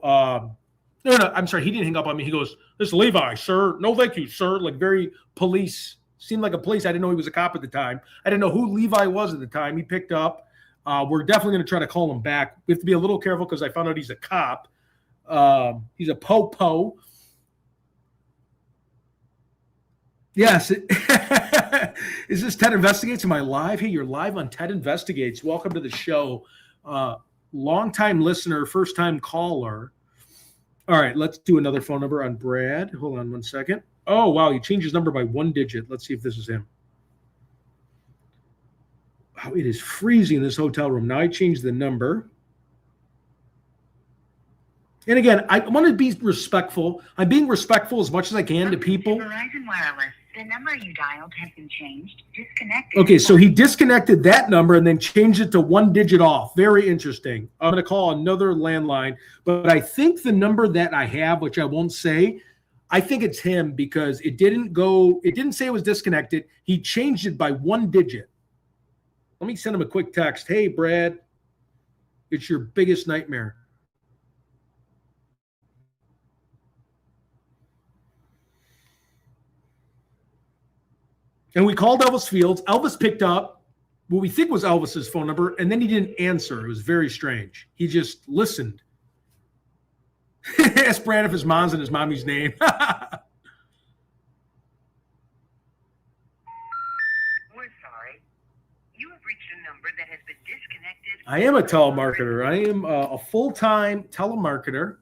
no, I'm sorry, he didn't hang up on me. He goes, "This is Levi, sir. No, thank you, sir." Like very police. Seemed like a police. I didn't know he was a cop at the time. I didn't know who Levi was at the time. He picked up. We're definitely going to try to call him back. We have to be a little careful because I found out he's a cop. He's a po-po. Yes. Is this Ted Investigates? Am I live? Hey, you're live on Ted Investigates. Welcome to the show. Long-time listener, first-time caller. All right, let's do another phone number on Brad. Hold on one second. Oh, wow, he changed his number by 1 digit. Let's see if this is him. Wow, it is freezing in this hotel room. Now I changed the number. And again, I want to be respectful. I'm being respectful as much as I can to people. Verizon Wireless. The number you dialed has been changed. Disconnected. Okay, so he disconnected that number and then changed it to 1 digit off. Very interesting. I'm going to call another landline, but I think the number that I have, which I won't say, I think it's him because it didn't say it was disconnected. He changed it by 1 digit. Let me send him a quick text. Hey, Brad, it's your biggest nightmare. And we called Elvis Fields. Elvis picked up what we think was Elvis's phone number, and then he didn't answer. It was very strange. He just listened. Ask Brad if his mom's in his mommy's name. We're sorry. You have reached a number that has been disconnected. I am a telemarketer. I am a full-time telemarketer.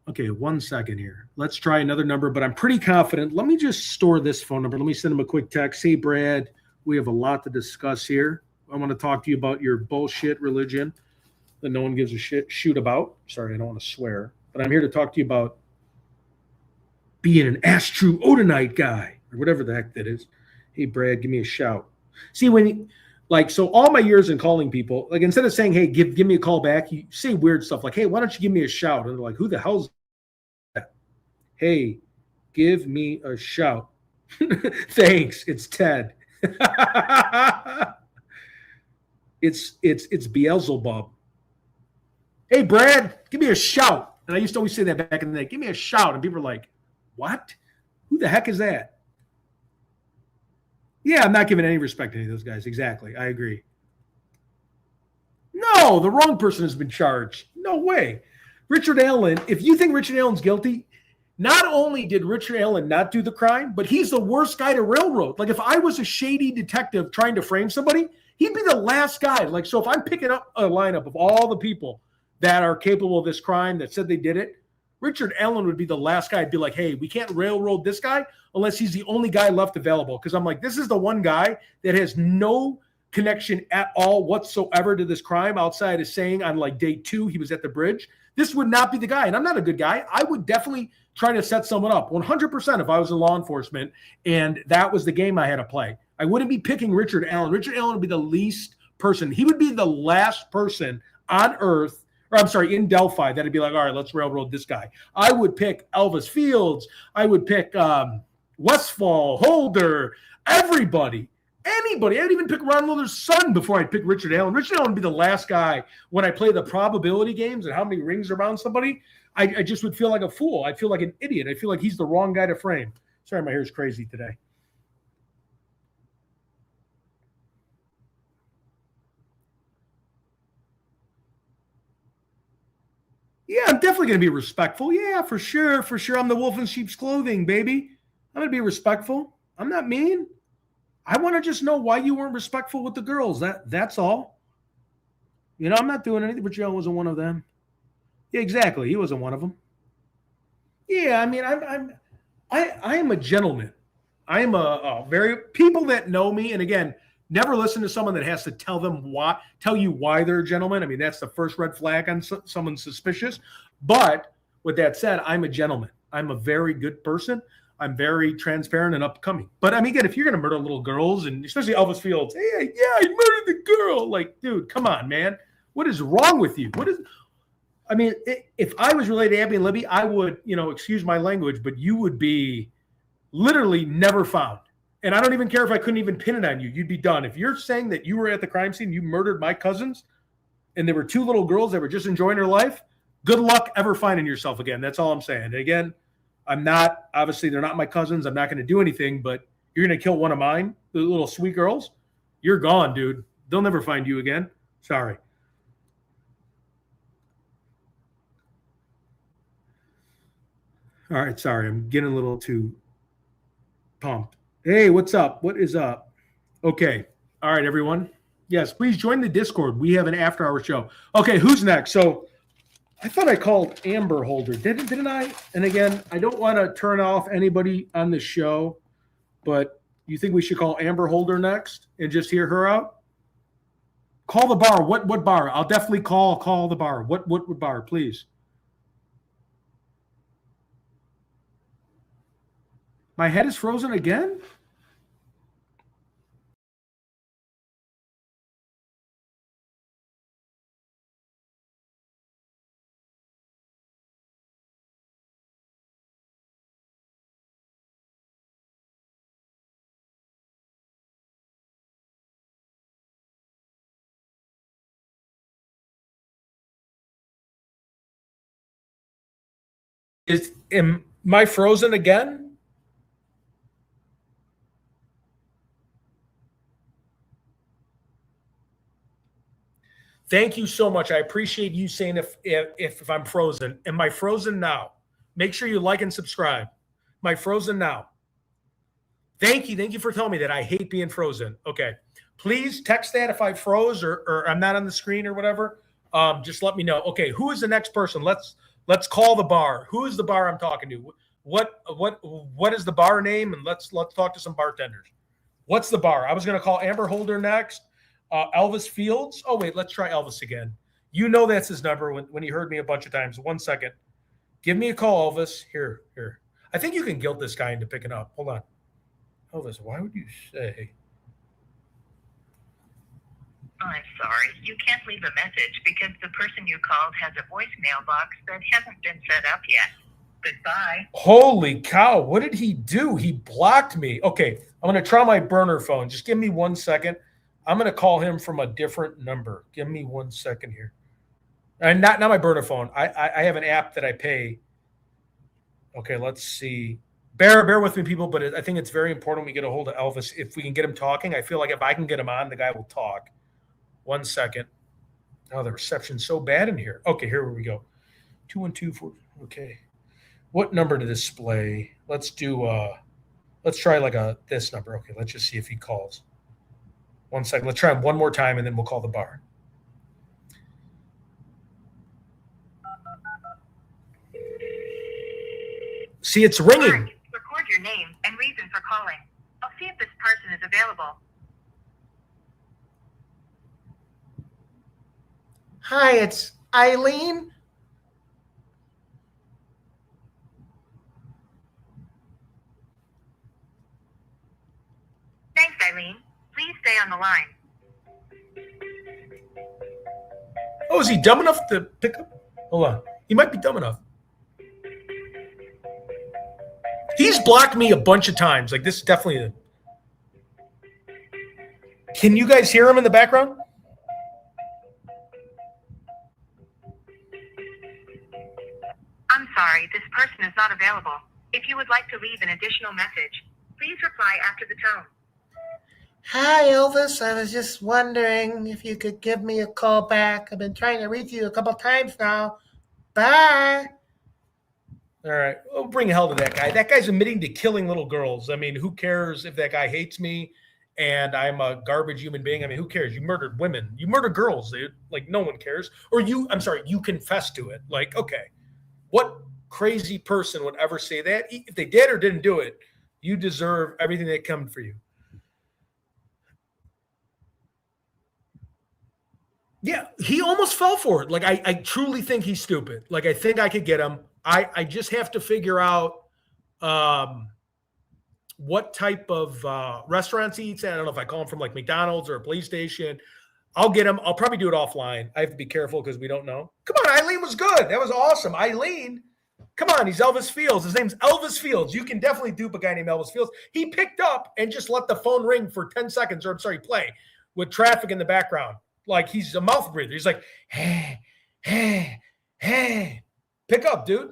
Okay, 1 second here. Let's try another number, but I'm pretty confident. Let me just store this phone number. Let me send him a quick text. Hey, Brad, we have a lot to discuss here. I want to talk to you about your bullshit religion that no one gives a shoot about. Sorry, I don't want to swear, but I'm here to talk to you about being an Astro Odinite guy or whatever the heck that is. Hey, Brad, give me a shout. See, so all my years in calling people, like instead of saying, hey, give me a call back, you say weird stuff like, hey, why don't you give me a shout? And they're like, who the hell's that? Hey, give me a shout. Thanks. It's Ted. It's Beelzebub. Hey, Brad, give me a shout. And I used to always say that back in the day. Give me a shout. And people are like, what? Who the heck is that? Yeah, I'm not giving any respect to any of those guys. Exactly. I agree. No, the wrong person has been charged. No way. Richard Allen, if you think Richard Allen's guilty, not only did Richard Allen not do the crime, but he's the worst guy to railroad. Like if I was a shady detective trying to frame somebody, he'd be the last guy. Like, so if I'm picking up a lineup of all the people that are capable of this crime that said they did it, Richard Allen would be the last guy. I'd be like, hey, we can't railroad this guy unless he's the only guy left available. Because I'm like, this is the one guy that has no connection at all whatsoever to this crime outside of saying on like day 2 he was at the bridge. This would not be the guy. And I'm not a good guy. I would definitely try to set someone up 100% if I was in law enforcement and that was the game I had to play. I wouldn't be picking Richard Allen. Richard Allen would be the least person. He would be the last person on earth, or I'm sorry, in Delphi, that'd be like, all right, let's railroad this guy. I would pick Elvis Fields. I would pick Westfall, Holder, everybody, anybody. I'd even pick Ron Logan's son before I'd pick Richard Allen. Richard Allen would be the last guy when I play the probability games and how many rings are around somebody. I just would feel like a fool. I'd feel like an idiot. I feel like he's the wrong guy to frame. Sorry, my hair's crazy today. Yeah, I'm definitely going to be respectful. Yeah, for sure. For sure. I'm the wolf in sheep's clothing, baby. I'm going to be respectful. I'm not mean. I want to just know why you weren't respectful with the girls. That's all. You know, I'm not doing anything, but Joe wasn't one of them. Yeah, exactly. He wasn't one of them. Yeah, I mean, I am a gentleman. I am a very people that know me, and again, never listen to someone that has to tell you why they're a gentleman. I mean, that's the first red flag on someone suspicious. But with that said, I'm a gentleman. I'm a very good person. I'm very transparent and upcoming. But I mean, again, if you're going to murder little girls, and especially Elvis Fields, hey, yeah, I murdered the girl. Like, dude, come on, man. What is wrong with you? I mean, if I was related to Abby and Libby, I would, excuse my language, but you would be literally never found. And I don't even care if I couldn't even pin it on you. You'd be done. If you're saying that you were at the crime scene, you murdered my cousins, and there were two little girls that were just enjoying their life, good luck ever finding yourself again. That's all I'm saying. And again, obviously they're not my cousins. I'm not going to do anything, but you're going to kill one of mine, the little sweet girls. You're gone, dude. They'll never find you again. Sorry. All right. Sorry. I'm getting a little too pumped. Hey, what's up? What is up? Okay. All right, everyone. Yes, please join the Discord. We have an after-hour show. Okay, who's next? So I thought I called Amber Holder. Didn't I? And again, I don't want to turn off anybody on the show, but you think we should call Amber Holder next and just hear her out? Call the bar. What bar? I'll definitely call the bar. What bar, please? My head is frozen again? Am I frozen again? Thank you so much. I appreciate you saying if I'm frozen. Am I frozen now? Make sure you like and subscribe. Am I frozen now? Thank you. Thank you for telling me that. I hate being frozen. Okay. Please text that if I froze or I'm not on the screen or whatever. Just let me know. Okay, who is the next person? Let's call the bar. Who is the bar I'm talking to? What is the bar name? And let's talk to some bartenders. What's the bar? I was going to call Amber Holder next. Elvis Fields. Oh, wait, let's try Elvis again. You know that's his number when he heard me a bunch of times. 1 second. Give me a call, Elvis. Here. I think you can guilt this guy into picking up. Hold on. Elvis, why would you say? I'm sorry. You can't leave a message because the person you called has a voicemail box that hasn't been set up yet. Goodbye. Holy cow. What did he do? He blocked me. Okay, I'm going to try my burner phone. Just give me 1 second. I'm going to call him from a different number. Give me 1 second here. And not my burner phone. I have an app that I pay. Okay, let's see. Bear with me, people, but I think it's very important we get a hold of Elvis. If we can get him talking, I feel like if I can get him on, the guy will talk. 1 second. Oh, the reception's so bad in here. Okay, here we go. 2124. Okay. What number to display? Let's try this number. Okay, let's just see if he calls. 1 second. Let's try him one more time, and then we'll call the bar. See, it's ringing. Mark, record your name and reason for calling. I'll see if this person is available. Hi, it's Eileen. Thanks, Eileen. Please stay on the line. Oh, is he dumb enough to pick up? Hold on. He might be dumb enough. He's blocked me a bunch of times. Like, this is definitely Can you guys hear him in the background? I'm sorry, this person is not available. If you would like to leave an additional message, please reply after the tone. Hi, Elvis. I was just wondering if you could give me a call back. I've been trying to reach you a couple times now. Bye. All right. We'll bring hell to that guy. That guy's admitting to killing little girls. I mean, who cares if that guy hates me and I'm a garbage human being? I mean, who cares? You murdered women. You murdered girls, dude. Like, no one cares. Or you confessed to it. Like, okay. What crazy person would ever say that? If they did or didn't do it, you deserve everything that comes for you. Yeah, he almost fell for it. Like, I truly think he's stupid. Like, I think I could get him. I just have to figure out what type of restaurants he eats at. I don't know if I call him from like McDonald's or a police station. I'll get him. I'll probably do it offline. I have to be careful because we don't know. Come on, Eileen was good. That was awesome. Eileen, come on. He's Elvis Fields. His name's Elvis Fields. You can definitely dupe a guy named Elvis Fields. He picked up and just let the phone ring for 10 seconds, or I'm sorry, play with traffic in the background. Like he's a mouth breather. He's like, hey, hey, hey. Pick up, dude.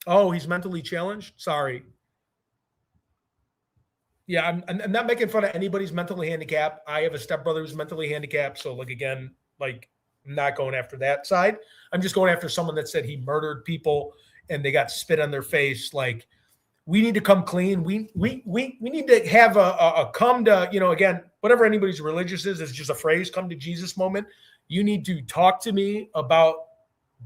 Oh, he's mentally challenged? Sorry. Yeah, I'm not making fun of anybody's mentally handicapped. I have a stepbrother who's mentally handicapped. So, like, again, like, I'm not going after that side. I'm just going after someone that said he murdered people and they got spit on their face. Like, we need to come clean. We need to have a come to, again, whatever anybody's religious is just a phrase, come to Jesus moment. You need to talk to me about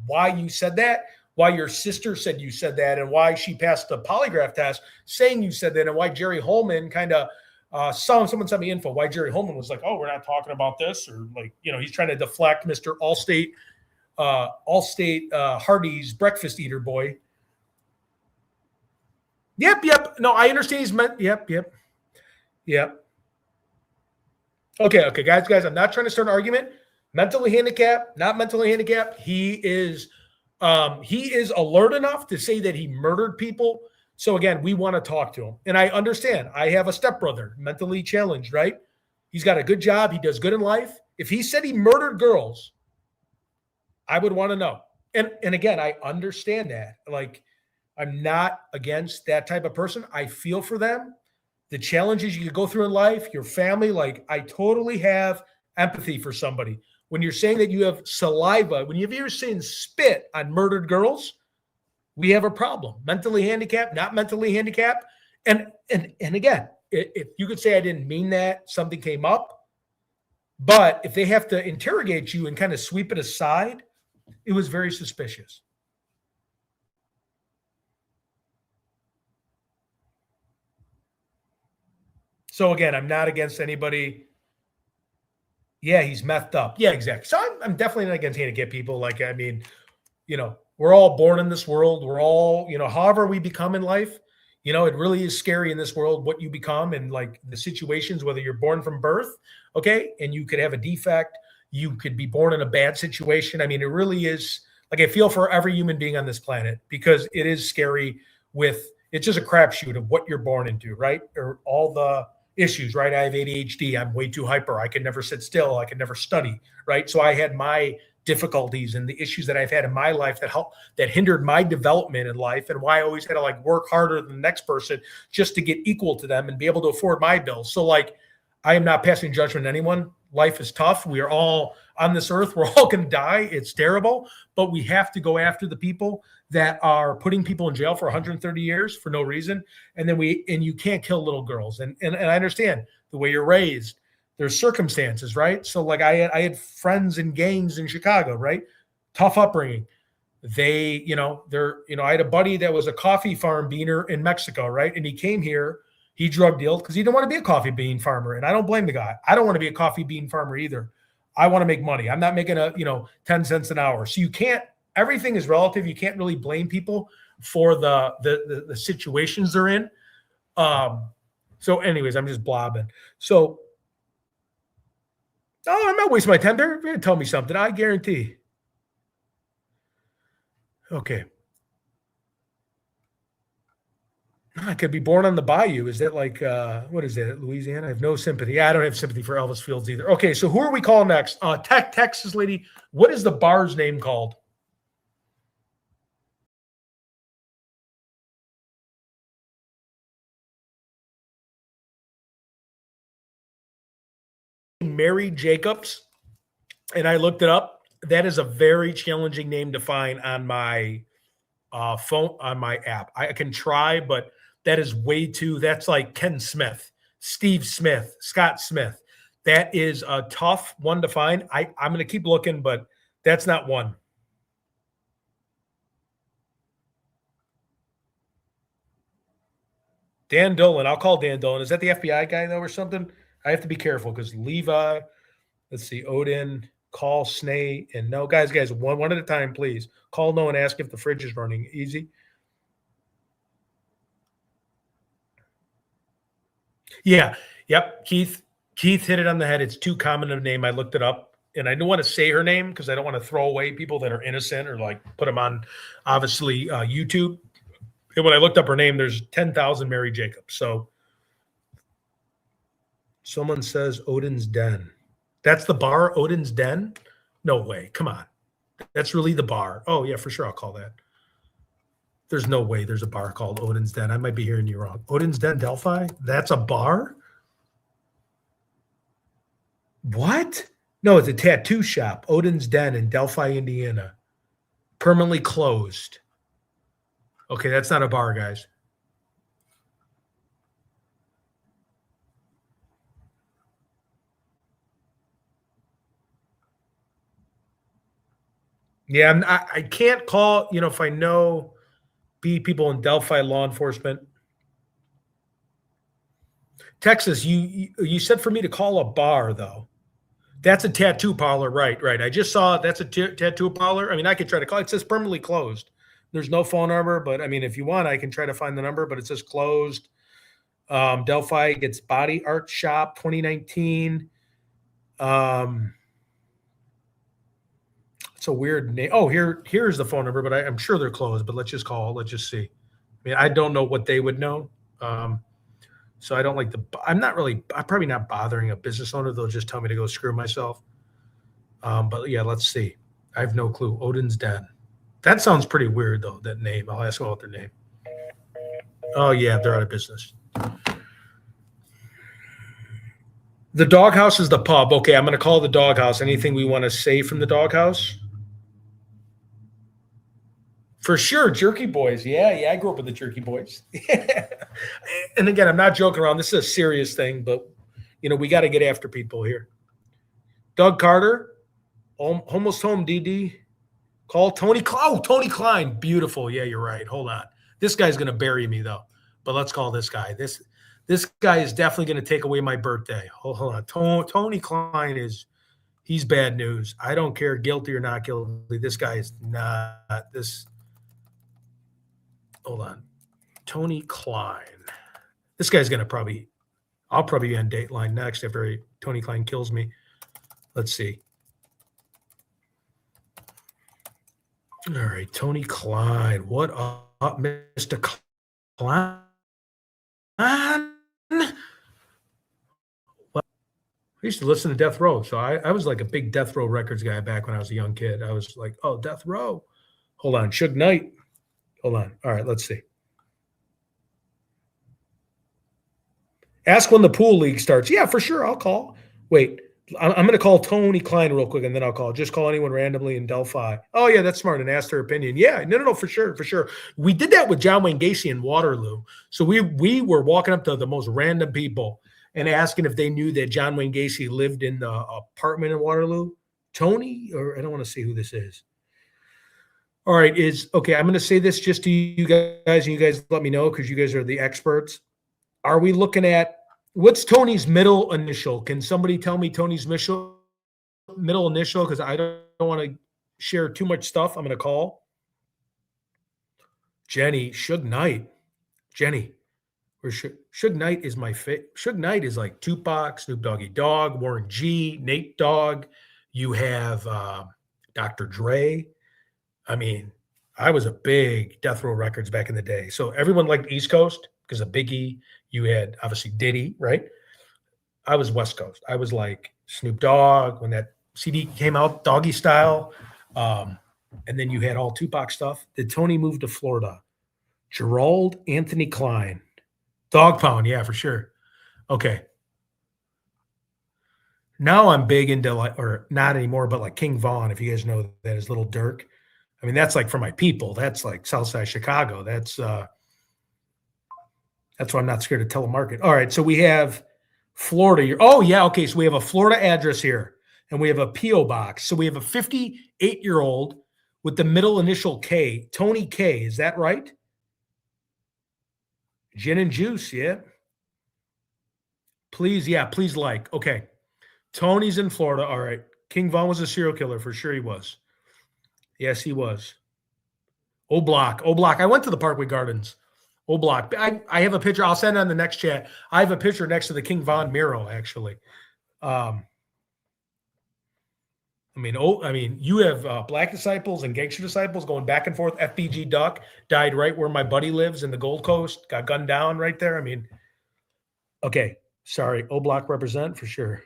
why you said that, why your sister said you said that, and why she passed the polygraph test saying you said that, and why Jerry Holman kind of someone sent me info, why Jerry Holman was like, oh, we're not talking about this, or like, he's trying to deflect Mr. Allstate Hardee's breakfast eater boy. Yep. No, I understand he's meant. Yep. Okay, guys, I'm not trying to start an argument. Mentally handicapped, not mentally handicapped. He is alert enough to say that he murdered people. So again, we want to talk to him. And I understand. I have a stepbrother, mentally challenged, right? He's got a good job. He does good in life. If he said he murdered girls, I would want to know. And again, I understand that. Like, I'm not against that type of person. I feel for them. The challenges you could go through in life, your family, like, I totally have empathy for somebody. When you're saying that you have saliva, when you're saying spit on murdered girls, we have a problem. Mentally handicapped, not mentally handicapped. And again, if you could say I didn't mean that, something came up. But if they have to interrogate you and kind of sweep it aside, it was very suspicious. So again, I'm not against anybody. Yeah, he's methed up. Yeah, exactly. So I'm definitely not against handicapped people. Like, I mean, we're all born in this world. We're all, however we become in life, it really is scary in this world what you become and like the situations, whether you're born from birth, okay, and you could have a defect. You could be born in a bad situation. I mean, it really is, like, I feel for every human being on this planet because it is scary it's just a crapshoot of what you're born into, right? Or all the issues, right? I have ADHD. I'm way too hyper. I can never sit still. I can never study, right? So I had my difficulties and the issues that I've had in my life that hindered my development in life, and why I always had to like work harder than the next person just to get equal to them and be able to afford my bills. So like, I am not passing judgment on anyone. Life is tough. We are all on this earth. We're all going to die. It's terrible, but we have to go after the people that are putting people in jail for 130 years for no reason. And you can't kill little girls. And I understand the way you're raised. There's circumstances, right? So like I had friends in gangs in Chicago, right? Tough upbringing. I had a buddy that was a coffee farm beaner in Mexico, right? And he came here, he drug dealed because he didn't want to be a coffee bean farmer. And I don't blame the guy. I don't want to be a coffee bean farmer either. I want to make money. I'm not making 10 cents an hour. So everything is relative. You can't really blame people for the situations they're in. So anyways, I'm just blabbing. So, I'm not wasting my time. They're going to tell me something. I guarantee. Okay. I could be born on the bayou. Is that like, what is that, Louisiana? I have no sympathy. I don't have sympathy for Elvis Fields either. Okay, so who are we calling next? Texas lady. What is the bar's name called? Mary Jacobs, and I looked it up. That is a very challenging name to find on my phone, on my app. I can try, but that is that's like Ken Smith, Steve Smith, Scott Smith. That is a tough one to find. I'm going to keep looking, but that's not one. Dan Dolan. I'll call Dan Dolan. Is that the FBI guy, though, or something? I have to be careful because Levi, let's see, Odin, call Snay, and no. Guys, one at a time, please. Call no and ask if the fridge is running. Easy. Yeah. Yep. Keith hit it on the head. It's too common of a name. I looked it up, and I don't want to say her name because I don't want to throw away people that are innocent or like put them on, obviously, YouTube. And when I looked up her name, there's 10,000 Mary Jacobs. So someone says Odin's Den. That's the bar, Odin's Den? No way. Come on. That's really the bar. Oh, yeah, for sure. I'll call that. There's no way there's a bar called Odin's Den. I might be hearing you wrong. Odin's Den, Delphi? That's a bar? What? No, it's a tattoo shop. Odin's Den in Delphi, Indiana. Permanently closed. Okay, that's not a bar, guys. Yeah, I can't call, if I know people in Delphi law enforcement. Texas, you said for me to call a bar, though. That's a tattoo parlor, right. I just saw that's a tattoo parlor. I mean, I could try to call. It says permanently closed. There's no phone number, but I mean, if you want, I can try to find the number, but it says closed. Delphi gets body art shop 2019. It's a weird name. Oh, here's the phone number, but I'm sure they're closed, but let's just call. Let's just see. I mean, I don't know what they would know. So I don't like I'm probably not bothering a business owner. They'll just tell me to go screw myself. But yeah, let's see. I have no clue. Odin's Den. That sounds pretty weird, though, that name. I'll ask about their name. Oh, yeah, they're out of business. The doghouse is the pub. Okay, I'm going to call the doghouse. Anything we want to say from the doghouse? For sure, Jerky Boys. Yeah, I grew up with the Jerky Boys. And again, I'm not joking around. This is a serious thing, but, we got to get after people here. Doug Carter, almost home, DD. Call Tony. Oh, Tony Klein. Beautiful. Yeah, you're right. Hold on. This guy's going to bury me, though. But let's call this guy. This guy is definitely going to take away my birthday. Hold on. Tony Klein he's bad news. I don't care, guilty or not guilty. This guy is not this. Hold on. Tony Klein. This guy's going to I'll probably be on Dateline next after Tony Klein kills me. Let's see. All right, Tony Klein. What up, Mr. Klein? Well, I used to listen to Death Row, so I was like a big Death Row Records guy back when I was a young kid. I was like, oh, Death Row. Hold on, Suge Knight. Hold on. All right, let's see. Ask when the pool league starts. Yeah, for sure, I'll call. Wait. I'm going to call Tony Klein real quick, and then I'll call. Just call anyone randomly in Delphi. Oh, yeah, that's smart, and ask their opinion. Yeah, no, for sure. We did that with John Wayne Gacy in Waterloo. So we were walking up to the most random people and asking if they knew that John Wayne Gacy lived in the apartment in Waterloo. Tony, or I don't want to say who this is. All right, okay, I'm going to say this just to you guys, and you guys let me know because you guys are the experts. Are we looking at what's Tony's middle initial? Can somebody tell me Tony's middle initial? Because I don't want to share too much stuff. I'm going to call Jenny. Suge Knight. Jenny. Suge Knight is my fit. Suge Knight is like Tupac, Snoop Doggy Dogg, Warren G, Nate Dogg. You have Dr. Dre. I mean, I was a big Death Row Records back in the day. So everyone liked East Coast because of Biggie. You had obviously Diddy, right? I was West Coast. I was like Snoop Dogg when that CD came out, Doggy Style. And then you had all Tupac stuff. Did Tony move to Florida? Gerald Anthony Klein. Dog Pound, yeah, for sure. Okay. Now I'm big into or not anymore, but like King Von, if you guys know that is Little Dirk. I mean, that's like for my people. That's like Southside Chicago. That's why I'm not scared to telemarket. All right, so we have Florida. Oh, yeah, okay, so we have a Florida address here, and we have a P.O. box. So we have a 58-year-old with the middle initial K, Tony K. Is that right? Gin and juice, yeah. Please like. Okay. Tony's in Florida. All right. King Von was a serial killer. For sure he was. Yes, he was. O Block. I went to the Parkway Gardens. Block. I have a picture. I'll send on the next chat. I have a picture next to the King Von mural, actually. I mean, you have Black Disciples and Gangster Disciples going back and forth. FBG Duck died right where my buddy lives in the Gold Coast. Got gunned down right there. I mean, okay. Sorry. Block represent for sure.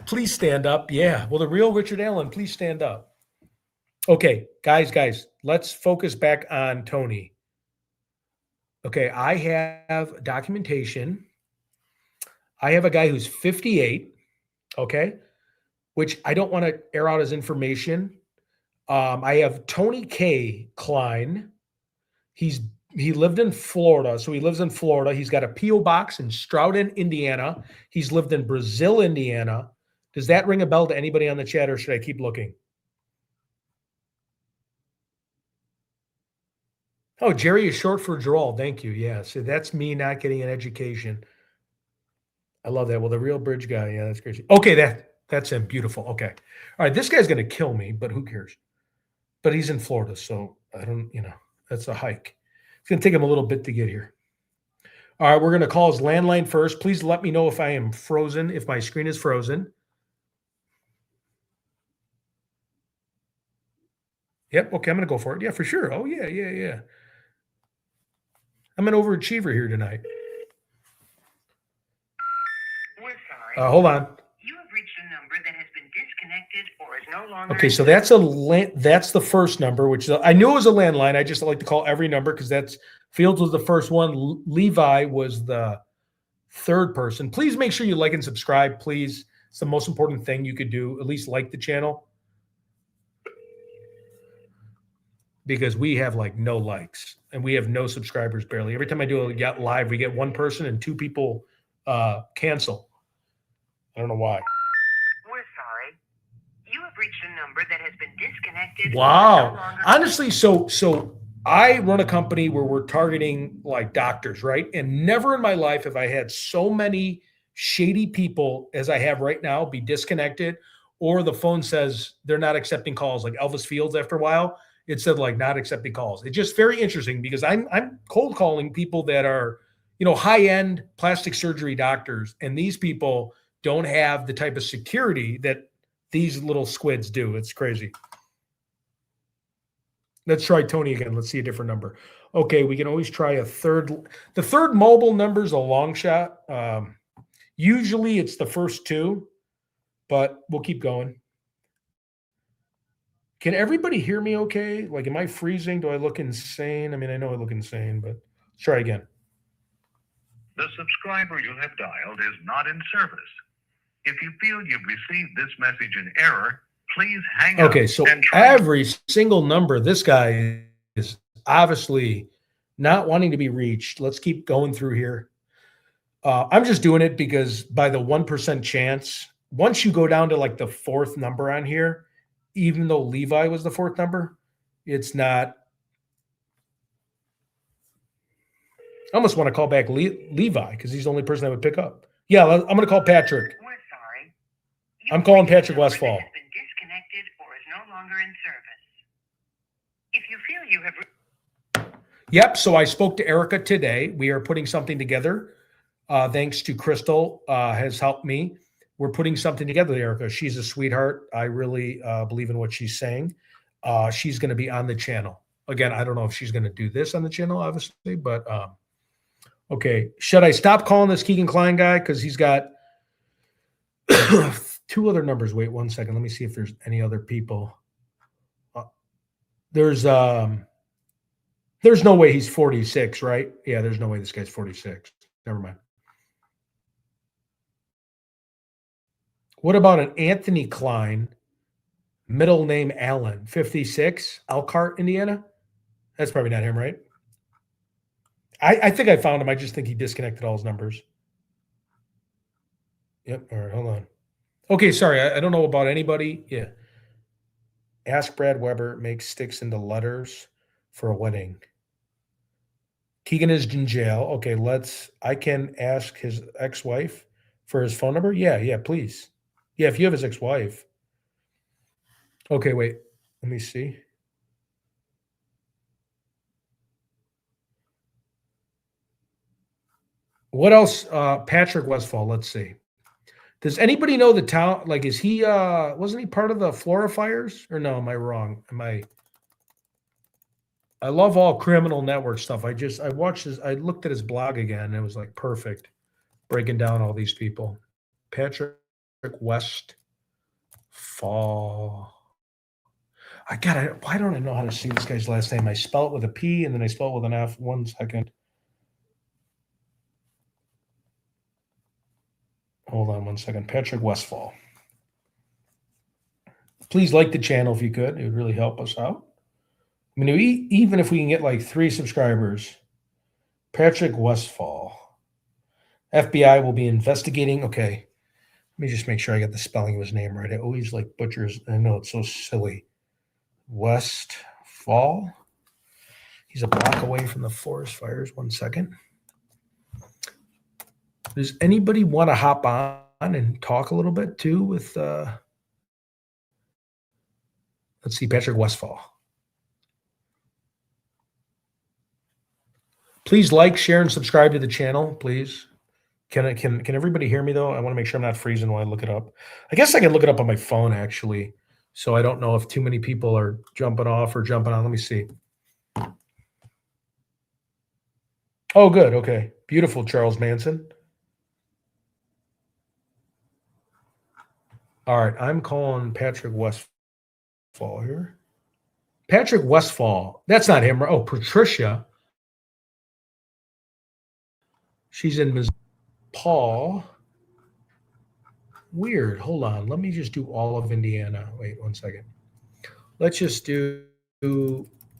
Please stand up. Yeah. Well, the real Richard Allen, please stand up. Okay, guys, let's focus back on Tony. Okay, I have documentation. I have a guy who's 58, okay, which I don't want to air out his information. I have Tony K. Klein. He lived in Florida, so he lives in Florida. He's got a P.O. box in Stroughton, Indiana. He's lived in Brazil, Indiana. Does that ring a bell to anybody on the chat, or should I keep looking? Oh, Jerry is short for Gerald. Thank you. Yeah, so that's me not getting an education. I love that. Well, the real bridge guy. Yeah, that's crazy. Okay, that's him. Beautiful. Okay. All right, this guy's going to kill me, but who cares? But he's in Florida, so I don't, that's a hike. It's going to take him a little bit to get here. All right, we're going to call his landline first. Please let me know if I am frozen, if my screen is frozen. Yep, okay, I'm going to go for it. Yeah, for sure. Oh, yeah. I'm an overachiever here tonight. We're sorry. Hold on. You have reached a number that has been disconnected or is no longer. Okay, so that's the first number, which I knew it was a landline. I just like to call every number because that's Fields was the first one. Levi was the third person. Please make sure you like and subscribe, please. It's the most important thing you could do. At least like the channel. Because we have like no likes and we have no subscribers barely. Every time I do a live, we get one person and two people cancel. I don't know why. We're sorry. You have reached a number that has been disconnected. Wow. Honestly, so I run a company where we're targeting like doctors, right? And never in my life have I had so many shady people as I have right now be disconnected, or the phone says they're not accepting calls, like Elvis Fields after a while. It said like not accepting calls. It's just very interesting because I'm cold calling people that are, high-end plastic surgery doctors, and these people don't have the type of security that these little squids do. It's crazy. Let's try Tony again. Let's see a different number. Okay, we can always try a third. The third mobile number is a long shot. Usually it's the first two, but we'll keep going. Can everybody hear me okay? Like, am I freezing? Do I look insane? I mean, I know I look insane, but let's try again. The subscriber you have dialed is not in service. If you feel you've received this message in error, please hang up. Okay, so and try every single number, this guy is obviously not wanting to be reached. Let's keep going through here. I'm just doing it because by the 1% chance, once you go down to like the fourth number on here, even though Levi was the fourth number, it's not. I almost want to call back Levi because he's the only person I would pick up. Yeah, I'm going to call Patrick. We're sorry. I'm calling Patrick Westfall. Has been disconnected or is no longer in service. If you feel you have. Yep. So I spoke to Erica today. We are putting something together. Thanks to Crystal has helped me. We're putting something together, Erica. She's a sweetheart. I really believe in what she's saying. She's going to be on the channel. Again, I don't know if she's going to do this on the channel, obviously, but okay. Should I stop calling this Keegan Klein guy? Because he's got two other numbers. Wait 1 second. Let me see if there's any other people. There's no way he's 46, right? Yeah, there's no way this guy's 46. Never mind. What about an Anthony Klein, middle name Allen, 56, Elkhart, Indiana? That's probably not him, right? I think I found him. I just think he disconnected all his numbers. Yep. All right, hold on. Okay, sorry. I don't know about anybody. Yeah. Ask Brad Weber makes sticks into letters for a wedding. Keegan is in jail. Okay, I can ask his ex-wife for his phone number. Yeah, please. Yeah, if you have his ex-wife. Okay, wait. Let me see. What else? Patrick Westfall. Let's see. Does anybody know the town? Like, is he? Wasn't he part of the Florida fires? Or no? Am I wrong? I love all criminal network stuff. I watched his. I looked at his blog again. And it was like perfect, breaking down all these people. Patrick Westfall. Why don't I know how to see this guy's last name? I spell it with a P and then I spell it with an F. 1 second. Hold on 1 second. Patrick Westfall. Please like the channel if you could. It would really help us out. I mean, even if we can get like 3 subscribers. Patrick Westfall. FBI will be investigating. Okay. Let me just make sure I get the spelling of his name right. I always like butchers. I know it's so silly. Westfall. He's a block away from the forest fires. 1 second. Does anybody want to hop on and talk a little bit too with, let's see, Patrick Westfall. Please like, share, and subscribe to the channel, please. Can everybody hear me though? I want to make sure I'm not freezing while I look it up. I guess I can look it up on my phone actually. So I don't know if too many people are jumping off or jumping on. Let me see. Oh, good. Okay. Beautiful, Charles Manson. All right. I'm calling Patrick Westfall here. Patrick Westfall. That's not him. Oh, Patricia. She's in Missouri. Paul. Weird. Hold on. Let me just do all of Indiana. Wait 1 second. Let's just do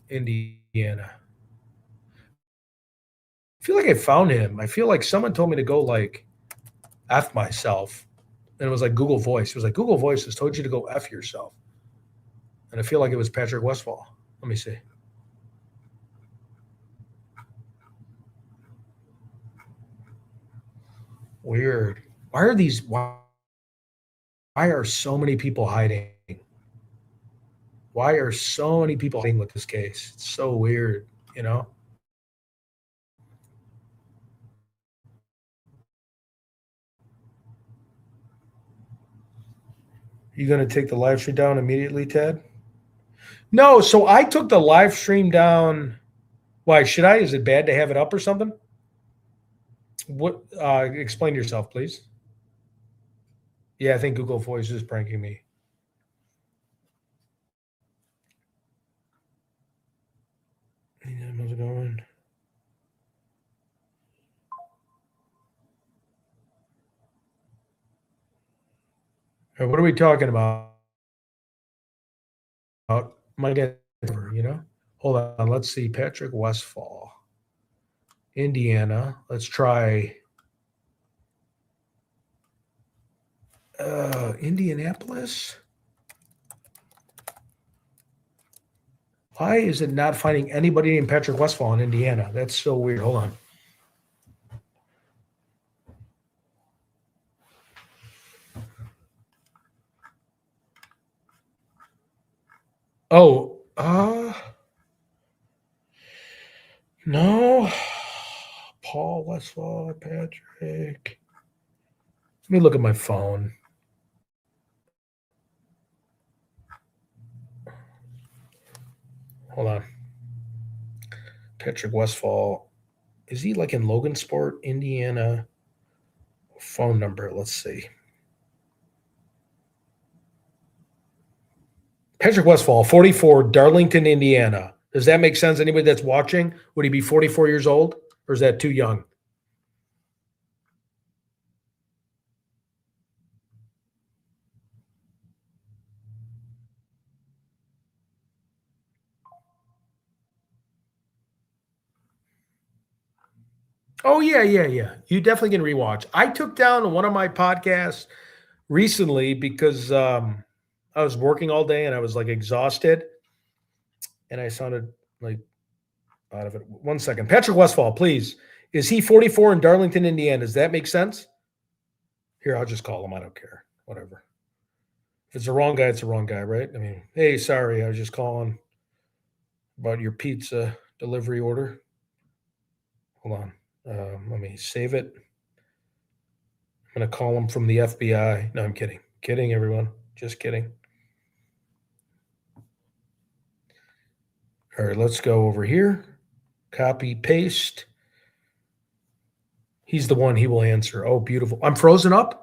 Indiana. I feel like I found him. I feel like someone told me to go like F myself. And it was like Google Voice. It was like Google Voice has told you to go F yourself. And I feel like it was Patrick Westfall. Let me see. Weird. Why are so many people hiding? Why are so many people hiding with this case? It's so weird, you know? You going to take the live stream down immediately, Ted? No, so I took the live stream down. Why should I? Is it bad to have it up or something? What? Explain yourself, please. Yeah, I think Google Voice is pranking me. How's it going? What are we talking about? My guy, you know? Hold on. Let's see. Patrick Westfall, Indiana. Let's try Indianapolis. Why is it not finding anybody named Patrick Westfall in Indiana? That's so weird. Hold on. Oh, no. Paul Westfall, Patrick. Let me look at my phone. Hold on. Patrick Westfall. Is he like in Logansport, Indiana? Phone number. Let's see. Patrick Westfall, 44, Darlington, Indiana. Does that make sense? Anybody that's watching, would he be 44 years old, or is that too young? Oh, yeah. You definitely can rewatch. I took down one of my podcasts recently because I was working all day and I was like exhausted. And I sounded like out of it. 1 second. Patrick Westfall, please. Is he 44 in Darlington, Indiana? Does that make sense? Here, I'll just call him. I don't care. Whatever. If it's the wrong guy, it's the wrong guy, right? I mean, hey, sorry. I was just calling about your pizza delivery order. Hold on. Let me save it. I'm going to call him from the FBI. No, I'm kidding. Kidding, everyone. Just kidding. All right, let's go over here. Copy, paste. He's the one. He will answer. Oh, beautiful. I'm frozen up?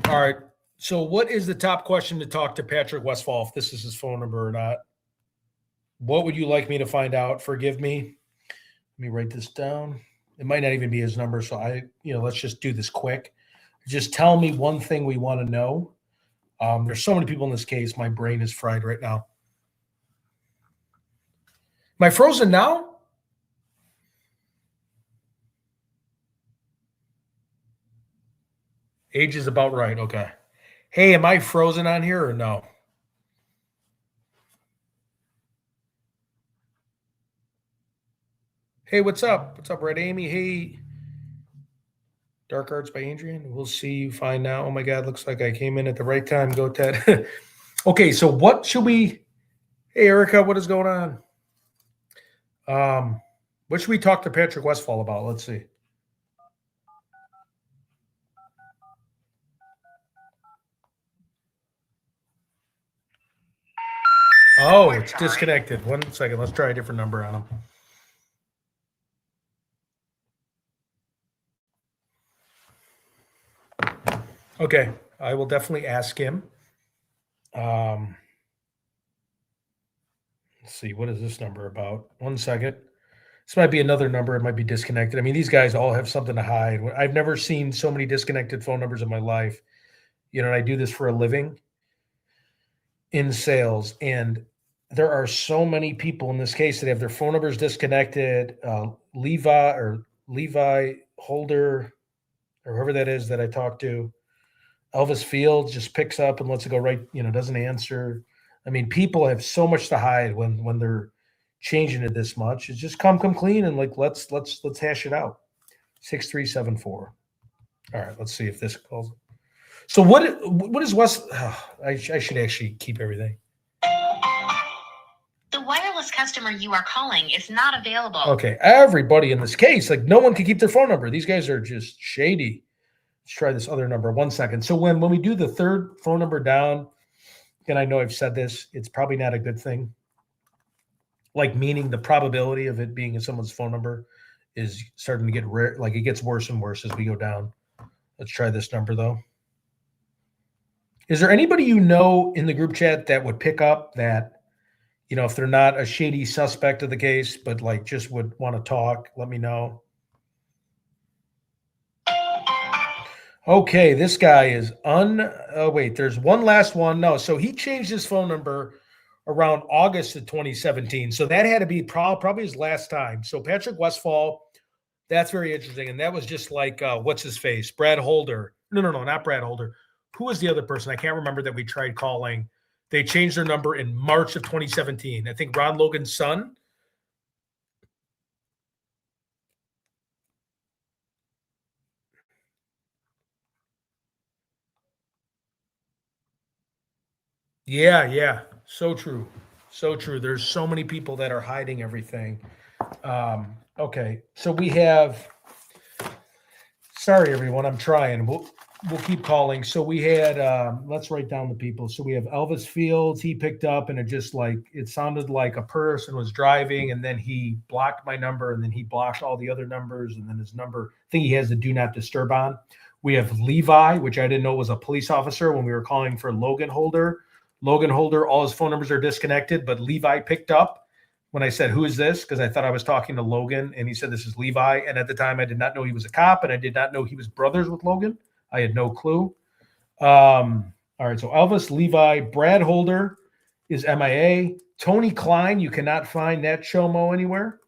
All right. So what is the top question to talk to Patrick Westfall, if this is his phone number or not? What would you like me to find out? Forgive me. Let me write this down. It might not even be his number. So let's just do this quick. Just tell me one thing we want to know. There's so many people in this case. My brain is fried right now. Am I frozen now? Age is about right. Okay. Hey, am I frozen on here or no? Hey, what's up? What's up, Red Amy? Hey, Dark Arts by Adrian. We'll see you fine now. Oh my God, looks like I came in at the right time. Go, Ted. Okay, so what should we? Hey, Erica, what is going on? What should we talk to Patrick Westfall about? Let's see. Oh, it's disconnected. 1 second. Let's try a different number on him. Okay, I will definitely ask him. Let's see. What is this number about? 1 second. This might be another number. It might be disconnected. I mean, these guys all have something to hide. I've never seen so many disconnected phone numbers in my life. And I do this for a living in sales. And there are so many people in this case that have their phone numbers disconnected. Levi Holder, or whoever that is that I talked to. Elvis Fields just picks up and lets it go right, doesn't answer. I mean, people have so much to hide when they're changing it this much. It's just come clean and let's hash it out. 6374. All right, let's see if this calls. So what is West? I should actually keep everything. The wireless customer you are calling is not available. Okay, everybody in this case, no one can keep their phone number. These guys are just shady. Let's try this other number. 1 second. So when we do the third phone number down, and I know I've said this, it's probably not a good thing. Meaning the probability of it being in someone's phone number is starting to get rare. It gets worse and worse as we go down. Let's try this number though. Is there anybody in the group chat that would pick up that, if they're not a shady suspect of the case, but just would want to talk, let me know. Okay, this guy is wait, there's one last one. No, so he changed his phone number around August of 2017. So that had to be probably his last time. So Patrick Westfall, that's very interesting. And that was just what's his face? Brad Holder. No, not Brad Holder. Who was the other person? I can't remember that we tried calling. They changed their number in March of 2017. I think Ron Logan's son. Yeah. So true. There's so many people that are hiding everything. Okay. So we have, sorry, everyone, I'm trying. We'll keep calling. So we had, let's write down the people. So we have Elvis Fields. He picked up and it sounded like a person was driving, and then he blocked my number, and then he blocked all the other numbers. And then his number, I think he has the do not disturb on. We have Levi, which I didn't know was a police officer when we were calling for Logan Holder. Logan Holder, all his phone numbers are disconnected, but Levi picked up when I said, who is this? Because I thought I was talking to Logan, and he said, this is Levi. And at the time, I did not know he was a cop, and I did not know he was brothers with Logan. I had no clue. All right, so Elvis, Levi, Brad Holder is MIA. Tony Klein, you cannot find that Chomo anywhere.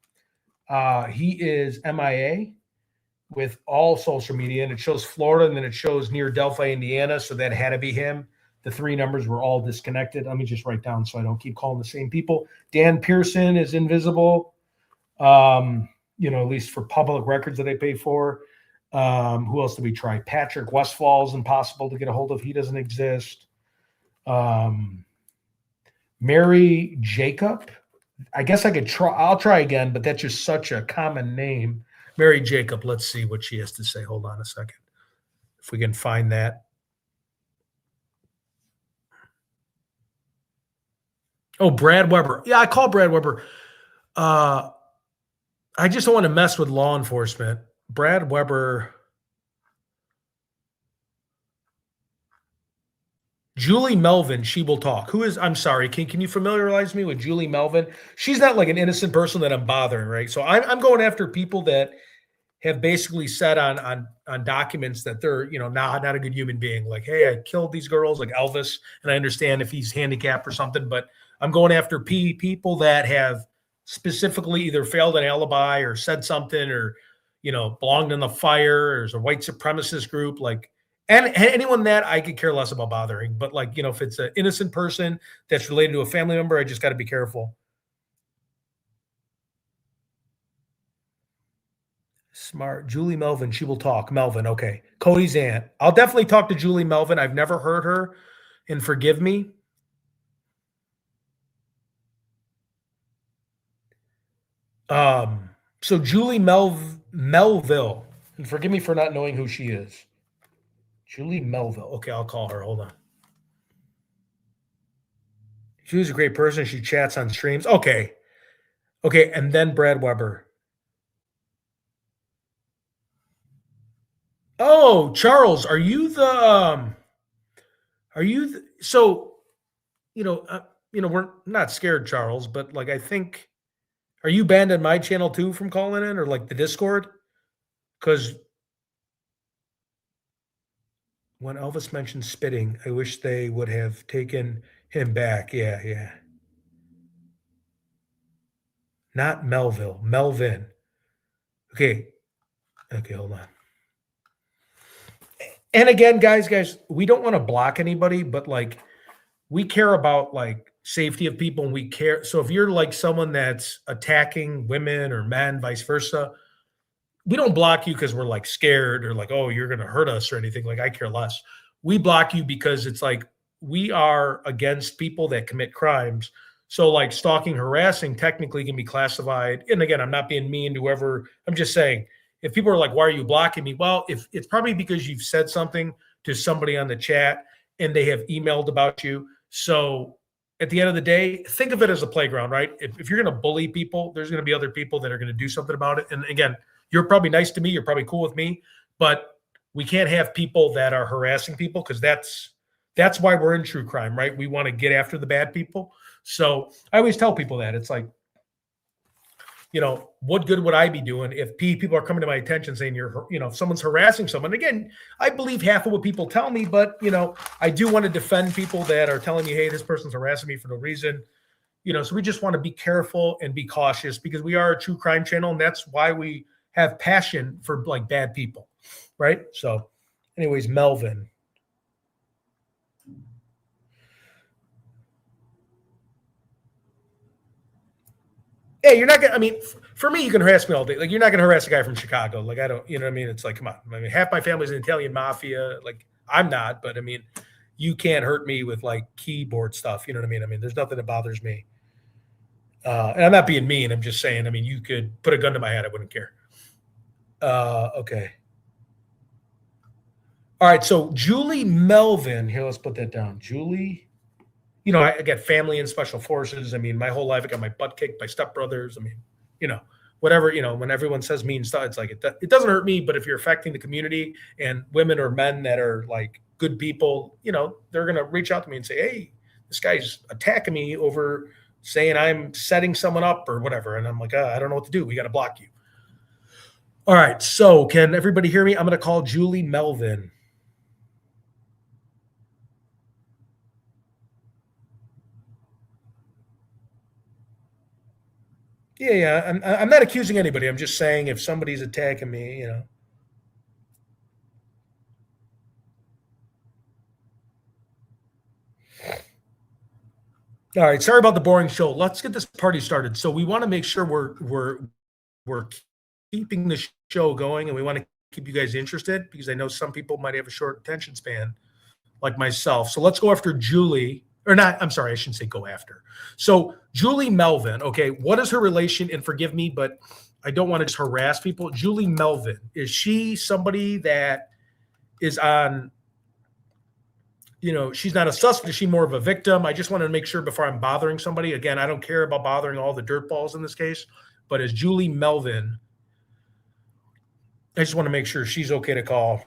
He is MIA with all social media, and it shows Florida, and then it shows near Delphi, Indiana, so that had to be him. The 3 numbers were all disconnected. Let me just write down so I don't keep calling the same people. Dan Pearson is invisible, at least for public records that I pay for. Who else did we try? Patrick Westfall is impossible to get a hold of. He doesn't exist. Mary Jacob. I guess I could try. I'll try again, but that's just such a common name. Mary Jacob. Let's see what she has to say. Hold on a second. If we can find that. Oh, Brad Weber. Yeah, I call Brad Weber. I just don't want to mess with law enforcement. Brad Weber. Julie Melvin, she will talk. Who is, I'm sorry, can you familiarize me with Julie Melvin? She's not like an innocent person that I'm bothering, right? So I'm going after people that have basically said on documents that they're, not a good human being. Like, hey, I killed these girls, like Elvis, and I understand if he's handicapped or something, but I'm going after people that have specifically either failed an alibi or said something or, belonged in the fire, or there's a white supremacist group, like, and anyone that I could care less about bothering. But like, if it's an innocent person that's related to a family member, I just got to be careful. Smart. Julie Melvin, she will talk. Melvin, okay. Cody's aunt. I'll definitely talk to Julie Melvin. I've never heard her, and forgive me. So Julie Melville, and forgive me for not knowing who she is. Julie Melville. Okay, I'll call her. Hold on. She was a great person. She chats on streams. Okay. And then Brad Weber. Oh, Charles, are you so, we're not scared, Charles, but like, I think, are you banned on my channel too from calling in, or like the Discord? Because when Elvis mentioned spitting, I wish they would have taken him back. Yeah. Not Melville, Melvin. Okay, hold on. And again, guys, we don't want to block anybody, but like, we care about like safety of people, and we care. So if you're like someone that's attacking women or men, vice versa, we don't block you because we're like scared or like, oh, you're going to hurt us or anything. Like, I care less. We block you because it's like, we are against people that commit crimes. So like stalking, harassing technically can be classified. And again, I'm not being mean to whoever. I'm just saying, if people are like, why are you blocking me? Well, if it's probably because you've said something to somebody on the chat and they have emailed about you. So at the end of the day, think of it as a playground, right? If you're going to bully people, there's going to be other people that are going to do something about it. And again, you're probably nice to me. You're probably cool with me, but we can't have people that are harassing people, because that's why we're in true crime, right? We want to get after the bad people. So I always tell people that it's like, what good would I be doing if people are coming to my attention saying if someone's harassing someone? Again, I believe half of what people tell me, but, I do want to defend people that are telling me, hey, this person's harassing me for no reason. So we just want to be careful and be cautious, because we are a true crime channel, and that's why we have passion for like bad people, right? So anyways, Melvin. Yeah, you're not going to, for me, you can harass me all day. Like, you're not going to harass a guy from Chicago. Like, I don't, It's like, come on. Half my family's in Italian mafia. Like, I'm not, but you can't hurt me with like keyboard stuff. You know what I mean? There's nothing that bothers me. And I'm not being mean. I'm just saying, you could put a gun to my head. I wouldn't care. Okay. All right. So Julie Melvin, here, let's put that down. Julie. I got family in special forces. My whole life I got my butt kicked by stepbrothers. Whatever, when everyone says mean stuff, it's like, it doesn't hurt me, but if you're affecting the community and women or men that are like good people, they're going to reach out to me and say, hey, this guy's attacking me over saying I'm setting someone up or whatever. And I'm like, I don't know what to do. We got to block you. All right. So can everybody hear me? I'm going to call Julie Melvin. Yeah. I'm not accusing anybody. I'm just saying, if somebody's attacking me, All right, sorry about the boring show. Let's get this party started. So we want to make sure we're keeping the show going, and we want to keep you guys interested because I know some people might have a short attention span, like myself. So let's go after Julie, or not. I'm sorry, I shouldn't say go after. So Julie Melvin. Okay, what is her relation? And forgive me, but I don't want to just harass people. Julie Melvin, is she somebody that is on? She's not a suspect. Is she more of a victim? I just want to make sure before I'm bothering somebody. Again, I don't care about bothering all the dirt balls in this case, but as Julie Melvin, I just want to make sure she's okay to call.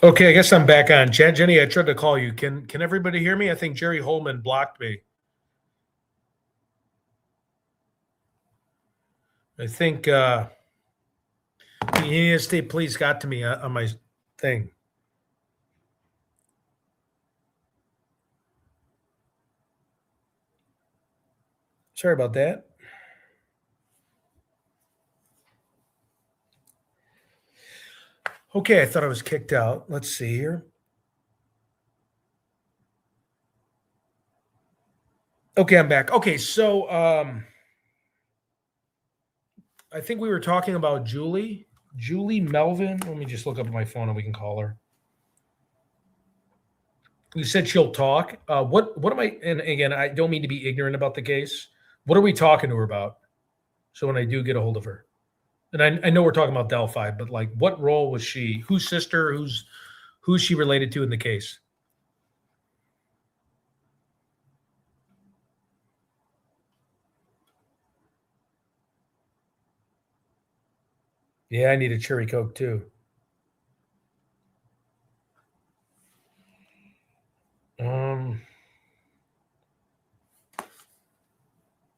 Okay, I guess I'm back on. Jenny, I tried to call you. Can everybody hear me? I think Jerry Holman blocked me. I think the United States Police got to me on my thing. Sorry about that. Okay, I thought I was kicked out. Let's see here. Okay, I'm back. Okay, so I think we were talking about Julie Melvin. Let me just look up my phone and we can call her. You said she'll talk. What am I? And again, I don't mean to be ignorant about the case. What are we talking to her about? So when I do get a hold of her, and I know we're talking about Delphi, but like, what role was she? Whose sister? Who's she related to in the case? Yeah, I need a cherry Coke too.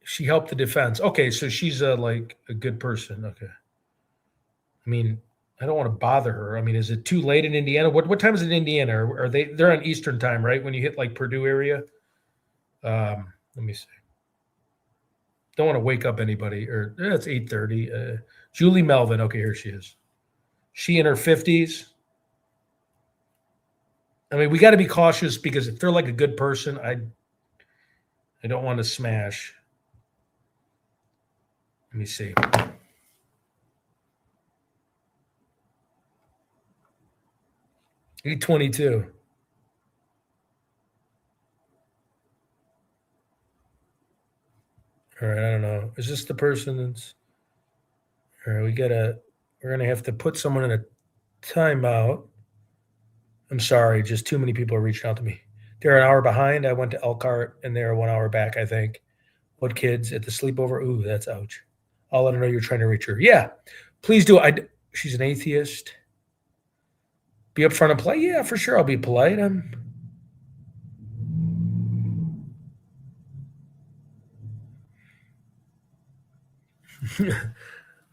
She helped the defense. Okay, so she's like a good person. Okay. I mean, I don't want to bother her. I mean, is it too late in Indiana? What time is it in Indiana? Are they're on Eastern time, right? When you hit like Purdue area? Let me see. Don't want to wake up anybody. Or it's 8:30. Julie Melvin. Okay, here she is. She in her 50s. I mean, we got to be cautious because if they're like a good person, I don't want to smash. Let me see. 822. All right, I don't know. Is this the person that's all right? We're gonna have to put someone in a timeout. I'm sorry, just too many people are reaching out to me. They're an hour behind. I went to Elkhart and they're 1 hour back, I think. What kids at the sleepover? Ooh, that's ouch. I'll let her know you're trying to reach her. Yeah, please do. She's an atheist. Be upfront and polite. Yeah, for sure. I'll be polite.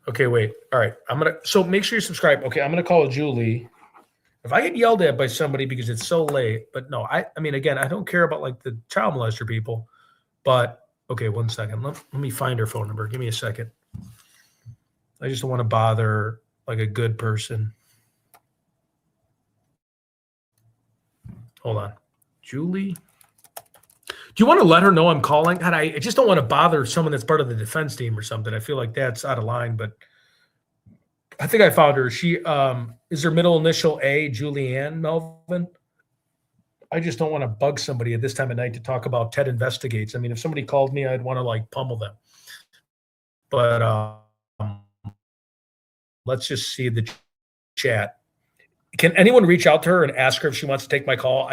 Okay, wait. All right. So make sure you subscribe. Okay, I'm gonna call Julie. If I get yelled at by somebody because it's so late, but no, I mean, again, I don't care about like the child molester people, but okay, 1 second. Let me find her phone number. Give me a second. I just don't want to bother like a good person. Hold on. Julie. Do you want to let her know I'm calling? God, I just don't want to bother someone that's part of the defense team or something. I feel like that's out of line, but I think I found her. She is her middle initial A, Julianne Melvin. I just don't want to bug somebody at this time of night to talk about Ted Investigates. I mean, if somebody called me, I'd want to like pummel them. But let's just see the chat. Can anyone reach out to her and ask her if she wants to take my call?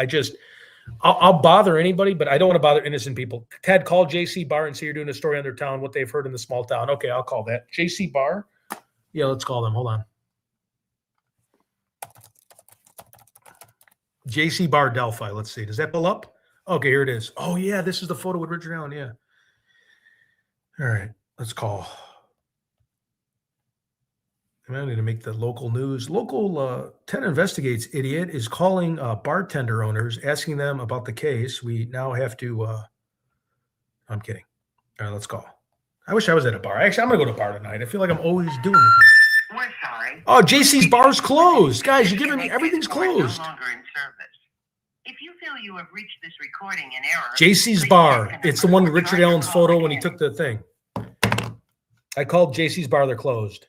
I'll bother anybody, but I don't want to bother innocent people. Ted, call JC Barr and say you're doing a story on their town, what they've heard in the small town. Okay, I'll call that. JC Barr? Yeah, let's call them. Hold on. JC Barr Delphi. Let's see. Does that pull up? Okay, here it is. Oh, yeah, this is the photo with Richard Allen. Yeah. All right, let's call. I need to make the local news. Local Ted Investigates idiot is calling bartender owners, asking them about the case. We now have to. I'm kidding. All right, let's call. I wish I was at a bar. Actually, I'm going to go to a bar tonight. I feel like I'm always doing it. We're sorry. Oh, JC's bar's closed. Guys, you're giving me everything's closed. No longer in service. If you feel you have reached this recording in error, JC's please bar. check the It's the number one with or Richard try your Allen's call photo when he again. took the thing. I called JC's bar. They're closed.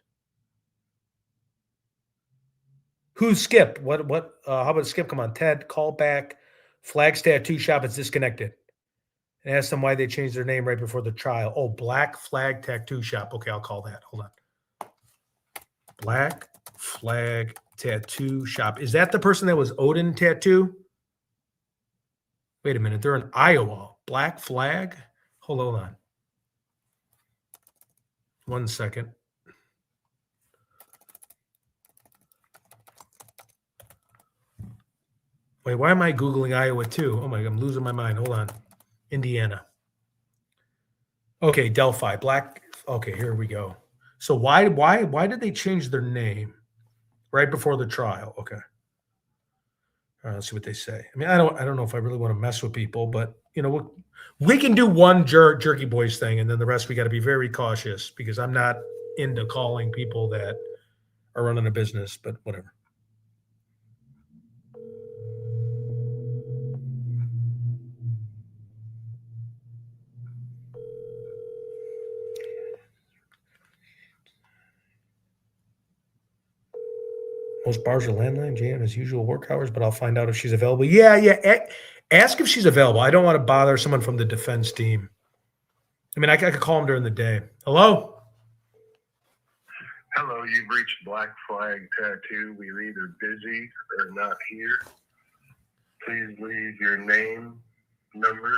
Who's Skip? What? How about Skip? Come on, Ted. Call back. Flag's Tattoo Shop is disconnected. And ask them why they changed their name right before the trial. Oh, Black Flag Tattoo Shop. Okay, I'll call that. Hold on. Black Flag Tattoo Shop. Is that the person that was Odin Tattoo? Wait a minute. They're in Iowa. Black Flag? Hold on. 1 second. Wait, why am I Googling Iowa too? Oh my God, I'm losing my mind. Hold on. Indiana. Okay, Delphi. Black. Okay, here we go. So why did they change their name right before the trial? Okay. All right, let's see what they say. I mean, I don't know if I really want to mess with people, but you know, we can do one Jerky Boys thing, and then the rest we got to be very cautious because I'm not into calling people that are running a business, but whatever. Most bars are landline. Jam as usual work hours, but I'll find out if she's available. Yeah. Ask if she's available. I don't want to bother someone from the defense team. I mean, I could call them during the day. Hello? Hello, you've reached Black Flag Tattoo. We're either busy or not here. Please leave your name, number,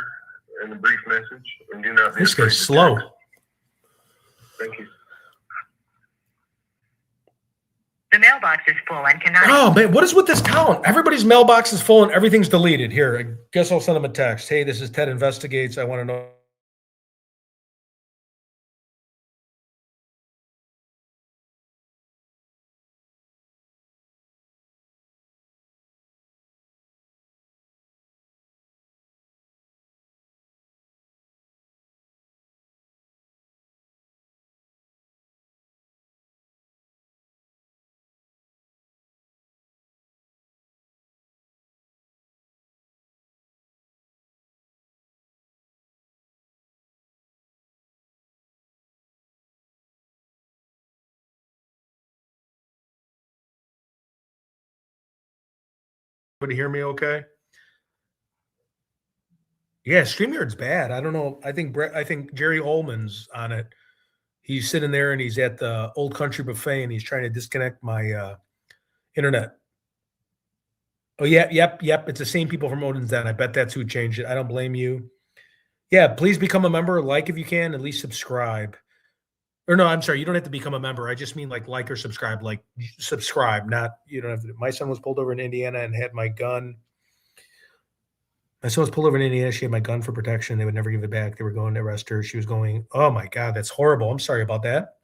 and a brief message. And do not be This afraid guy's to slow. text. Thank you. The mailbox is full and cannot. Oh, man, what is with this town? Everybody's mailbox is full and everything's deleted. Here, I guess I'll send them a text. Hey, this is Ted Investigates. I want to know everybody hear me okay? Yeah, StreamYard's bad. I don't know. I think Jerry Ullman's on it. He's sitting there and he's at the Old Country Buffet and he's trying to disconnect my internet. Oh, yeah, yep. It's the same people from Odin's Den. I bet that's who changed it. I don't blame you. Yeah, please become a member. Like if you can, at least subscribe. Or no, I'm sorry, you don't have to become a member. I just mean like or subscribe. Like subscribe, not you don't have to. My son was pulled over in Indiana and had my gun. My son was pulled over in Indiana. She had my gun for protection. They would never give it back. They were going to arrest her. She was going, oh my God, that's horrible. I'm sorry about that.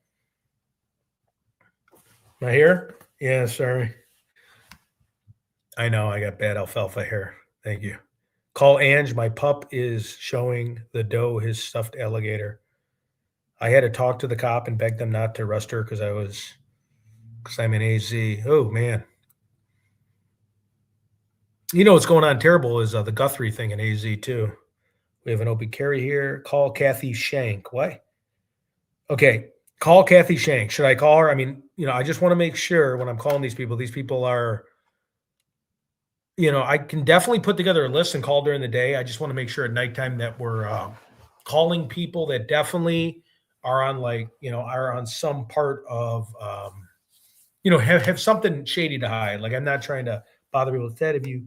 Am I here? Yeah, sorry. I know I got bad alfalfa hair. Thank you. Call Ange. My pup is showing the doe his stuffed alligator. I had to talk to the cop and beg them not to arrest her because I'm in AZ. Oh, man. You know what's going on terrible is the Guthrie thing in AZ, too. We have an open carry here. Call Kathy Shank. What? Okay. Call Kathy Shank. Should I call her? I mean, I just want to make sure when I'm calling these people are, I can definitely put together a list and call during the day. I just want to make sure at nighttime that we're calling people that definitely are on are on some part of, have something shady to hide. Like I'm not trying to bother people with that. If you,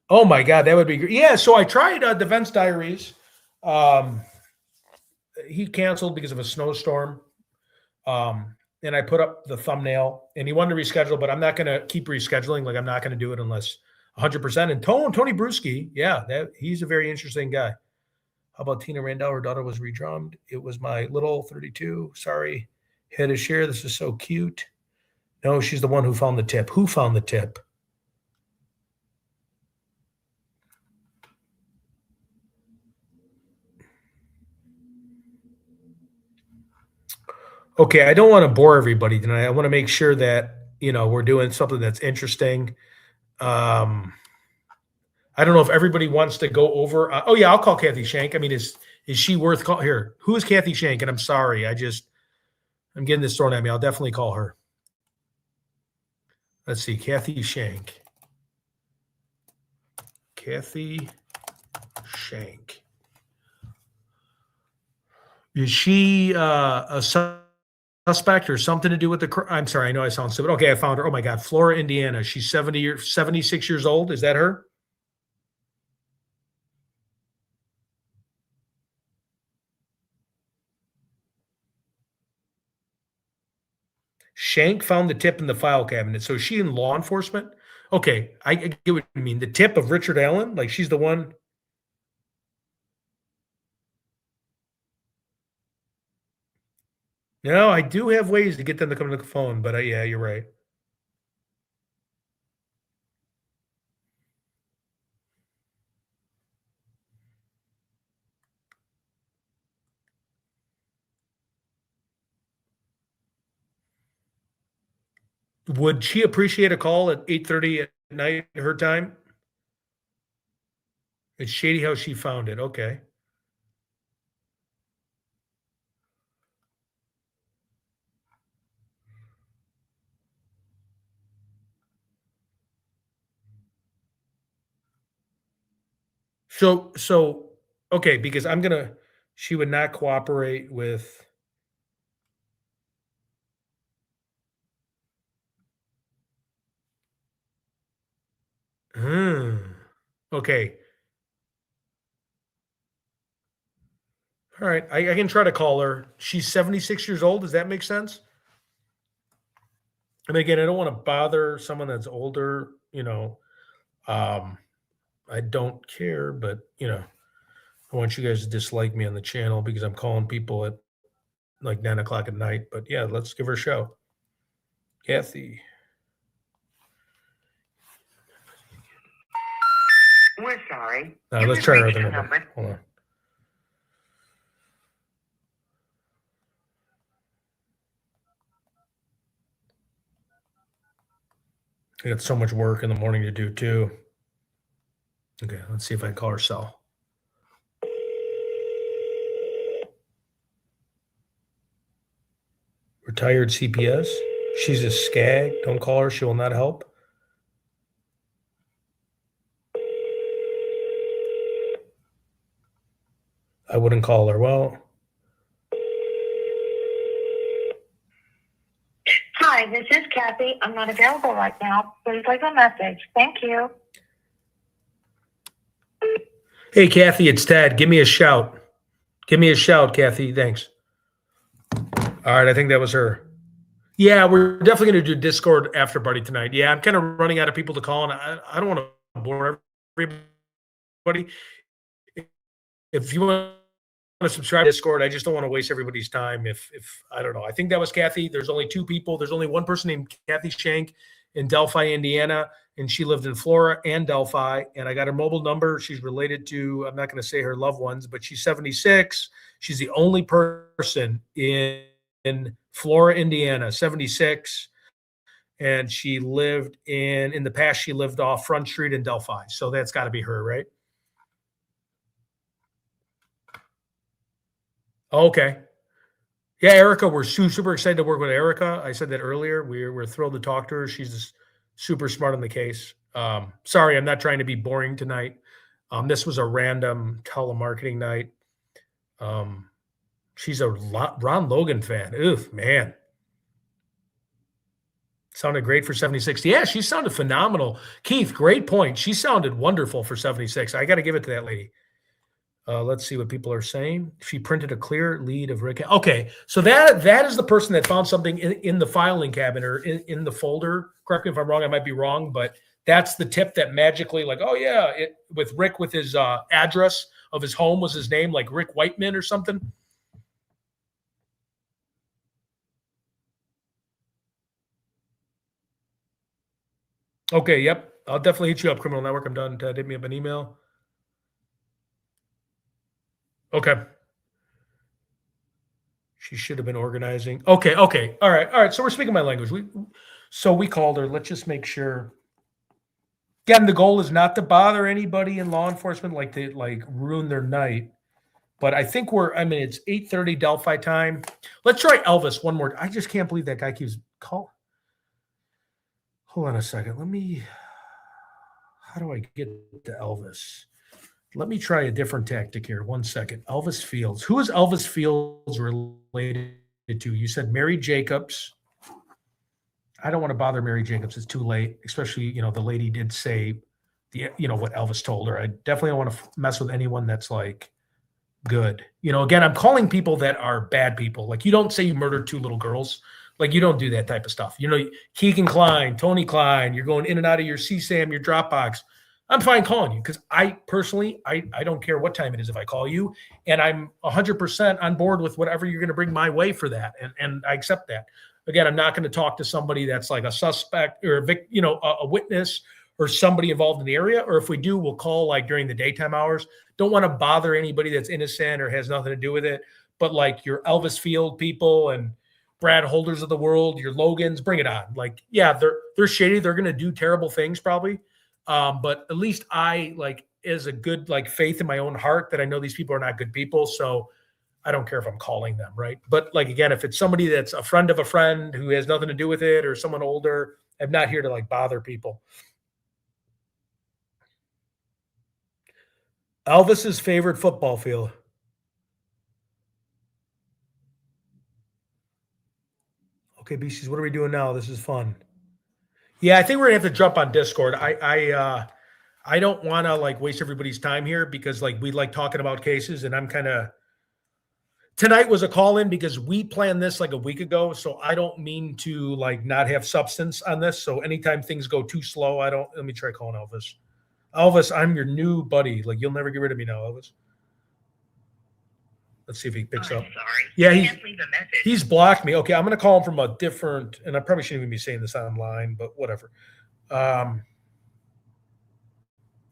oh my God, that would be great. Yeah. So I tried Defense Diaries. He canceled because of a snowstorm. And I put up the thumbnail and he wanted to reschedule, but I'm not going to keep rescheduling. Like I'm not going to do it unless 100%. And Tony Bruschi, yeah, he's a very interesting guy. How about Tina Randall? Her daughter was redrummed. It was my little 32. Sorry. Had to share. This is so cute. No, she's the one who found the tip. Who found the tip? Okay, I don't want to bore everybody tonight. I want to make sure that, we're doing something that's interesting. I don't know if everybody wants to go over. Oh, yeah, I'll call Kathy Shank. I mean, is she worth call here? Who is Kathy Shank? And I'm sorry. I'm getting this thrown at me. I'll definitely call her. Let's see. Kathy Shank. Kathy Shank. Is she a suspect or something to do with the I'm sorry, I know I sound stupid. Okay, I found her. Oh my God, Flora, Indiana. She's 76 years old. Is that her? Shank found the tip in the file cabinet. So is she in law enforcement? Okay, I get what you mean. The tip of Richard Allen? Like she's the one. No, I do have ways to get them to come to the phone, but yeah, you're right. Would she appreciate a call at 8:30 at night, her time? It's shady how she found it. Okay. So, okay, because she would not cooperate with. Okay. All right. I can try to call her. She's 76 years old. Does that make sense? And again, I don't want to bother someone that's older, I don't care, but I want you guys to dislike me on the channel because I'm calling people at like 9 o'clock at night. But yeah, let's give her a show. Kathy. We're sorry. Let's try her other number. Hold on. I got so much work in the morning to do too. Okay, let's see if I can call her cell. Retired CPS. She's a skag. Don't call her. She will not help. I wouldn't call her. Well, Hi, this is Kathy. I'm not available right now. Please leave a message. Thank you. hey, Kathy, it's Ted. Give me a shout. Give me a shout, Kathy. Thanks. All right, I think that was her. Yeah, we're definitely going to do Discord after party tonight. Yeah, I'm kind of running out of people to call, and I don't want to bore everybody. If you want to subscribe to Discord, I just don't want to waste everybody's time. If I don't know, I think that was Kathy. There's only two people. There's only one person named Kathy Shank in Delphi, Indiana, and she lived in Flora and Delphi. And I got her mobile number. She's related to, I'm not going to say her loved ones, but she's 76. She's the only person in Flora, Indiana, 76. And she lived in the past, she lived off Front Street in Delphi. So that's got to be her, right? Okay. Yeah, Erica, we're super excited to work with Erica. I said that earlier. We're thrilled to talk to her. She's super smart on the case. Sorry, I'm not trying to be boring tonight. This was a random telemarketing night. She's a Ron Logan fan. Ugh, man. Sounded great for 76. Yeah, she sounded phenomenal. Keith, great point. She sounded wonderful for 76. I got to give it to that lady. Let's see what people are saying. She printed a clear lead of Rick. Okay, so that is the person that found something in the filing cabinet or in the folder. Correct me if I'm wrong. I might be wrong, but that's the tip that magically, like, oh yeah, with Rick with his address of his home was his name, like Rick Whiteman or something. Okay, yep. I'll definitely hit you up, Criminal Network. I'm done. Hit me up an email. Okay. She should have been organizing. Okay. All right. So we're speaking my language. We called her. Let's just make sure. Again, the goal is not to bother anybody in law enforcement, like they ruin their night. But I think it's 8:30 Delphi time. Let's try Elvis one more. I just can't believe that guy keeps calling. Hold on a second. How do I get to Elvis? Let me try a different tactic here. 1 second. Elvis Fields. Who is Elvis Fields related to? You said Mary Jacobs. I don't want to bother Mary Jacobs. It's too late, especially, the lady did say what Elvis told her. I definitely don't want to mess with anyone that's like good. Again, I'm calling people that are bad people. Like, you don't say you murdered 2 little girls. Like, you don't do that type of stuff. Keegan Klein, Tony Klein, you're going in and out of your CSAM, your Dropbox. I'm fine calling you because I personally, I don't care what time it is if I call you, and I'm 100% on board with whatever you're going to bring my way for that, and I accept that. Again, I'm not going to talk to somebody that's like a suspect or a witness or somebody involved in the area, or if we do, we'll call like during the daytime hours. Don't want to bother anybody that's innocent or has nothing to do with it, but like your Elvis Field people and Brad Holders of the world, your Logans, bring it on. Like, yeah, they're shady. They're going to do terrible things probably. But at least I is a good faith in my own heart that I know these people are not good people. So I don't care if I'm calling them, right? But again, if it's somebody that's a friend of a friend who has nothing to do with it or someone older, I'm not here to bother people. Elvis's favorite football field. Okay, BCs, what are we doing now? This is fun. Yeah, I think we're gonna have to jump on Discord. I don't want to waste everybody's time here because we like talking about cases, and I'm kind of tonight was a call in because we planned this a week ago, so I don't mean to not have substance on this. So anytime things go too slow, let me try calling Elvis. Elvis, I'm your new buddy. You'll never get rid of me now, Elvis. Let's see if he picks up. Sorry. Yeah, Can't leave a message. he's blocked me. Okay, I'm going to call him from a different, and I probably shouldn't even be saying this online, but whatever.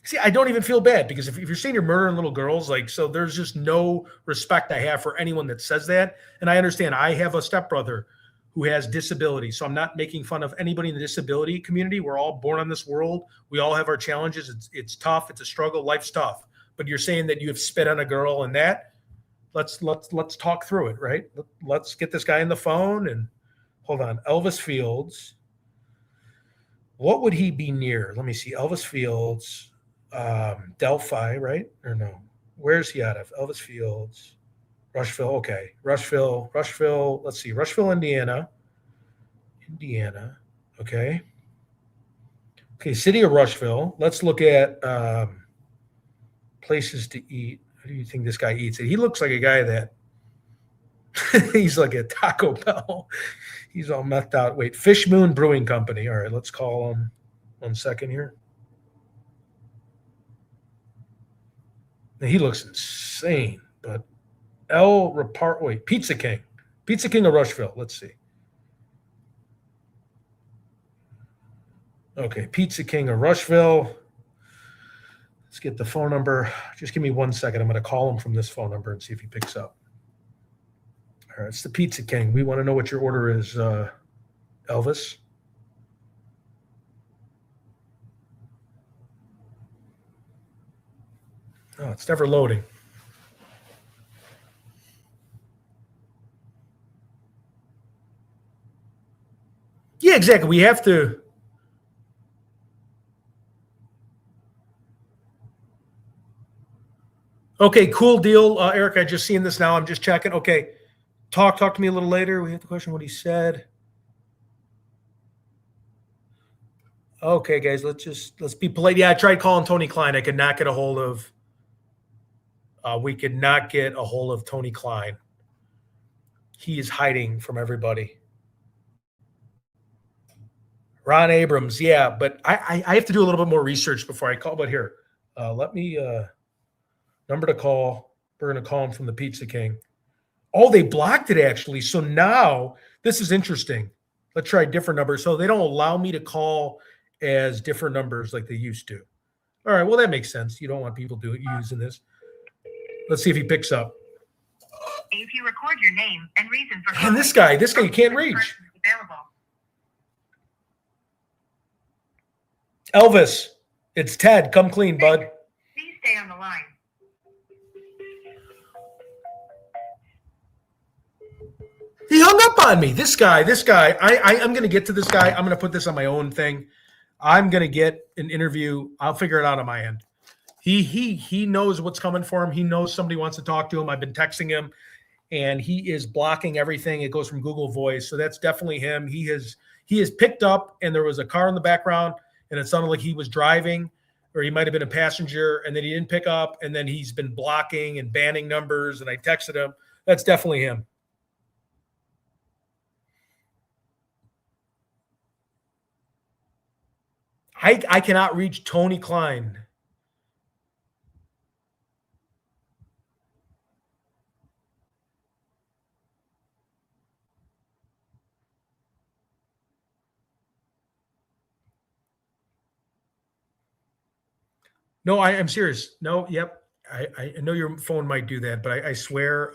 See, I don't even feel bad because if you're saying you're murdering little girls, so there's just no respect I have for anyone that says that. And I understand I have a stepbrother who has disability, so I'm not making fun of anybody in the disability community. We're all born on this world. We all have our challenges. It's tough. It's a struggle. Life's tough. But you're saying that you have spit on a girl and that. Let's talk through it, right? Let's get this guy on the phone and hold on. Elvis Fields. What would he be near? Let me see. Elvis Fields, Delphi, right? Or no? Where's he out of? Elvis Fields, Rushville. Okay, Rushville. Let's see, Rushville, Indiana. Okay. Okay, city of Rushville. Let's look at places to eat. How do you think this guy eats it? He looks like a guy that he's like a Taco Bell. He's all methed out. Wait, Fish Moon Brewing Company. All right, let's call him. 1 second here. Now, he looks insane, but Pizza King of Rushville. Let's see. Okay, Pizza King of Rushville. Let's get the phone number. Just give me 1 second. I'm going to call him from this phone number and see if he picks up. All right, it's the Pizza King. We want to know what your order is, Elvis. Oh, it's never loading. Yeah, exactly. We have to. Okay, cool deal, Eric. I just seen this now. I'm just checking. Okay, talk to me a little later. We have to question what he said. Okay, guys, let's be polite. Yeah, I tried calling Tony Klein. I could not get a hold of. We could not get a hold of Tony Klein. He is hiding from everybody. Ron Abrams, yeah, but I have to do a little bit more research before I call. But here, let me number to call. We're going to call him from the Pizza King. Oh, they blocked it actually. So now this is interesting. Let's try a different number. So they don't allow me to call as different numbers like they used to. All right, well that makes sense. You don't want people using this. Let's see if he picks up. If you record your name and reason for And this guy you can't reach. Available. Elvis, it's Ted. Come clean, bud. Please stay on the line. He hung up on me. This guy. I'm going to get to this guy. I'm going to put this on my own thing. I'm going to get an interview. I'll figure it out on my end. He knows what's coming for him. He knows somebody wants to talk to him. I've been texting him, and he is blocking everything. It goes from Google Voice, so that's definitely him. He has picked up, and there was a car in the background, and it sounded like he was driving, or he might have been a passenger, and then he didn't pick up, and then he's been blocking and banning numbers, and I texted him. That's definitely him. I cannot reach Tony Klein. No, I am serious. No, yep. I know your phone might do that, but I swear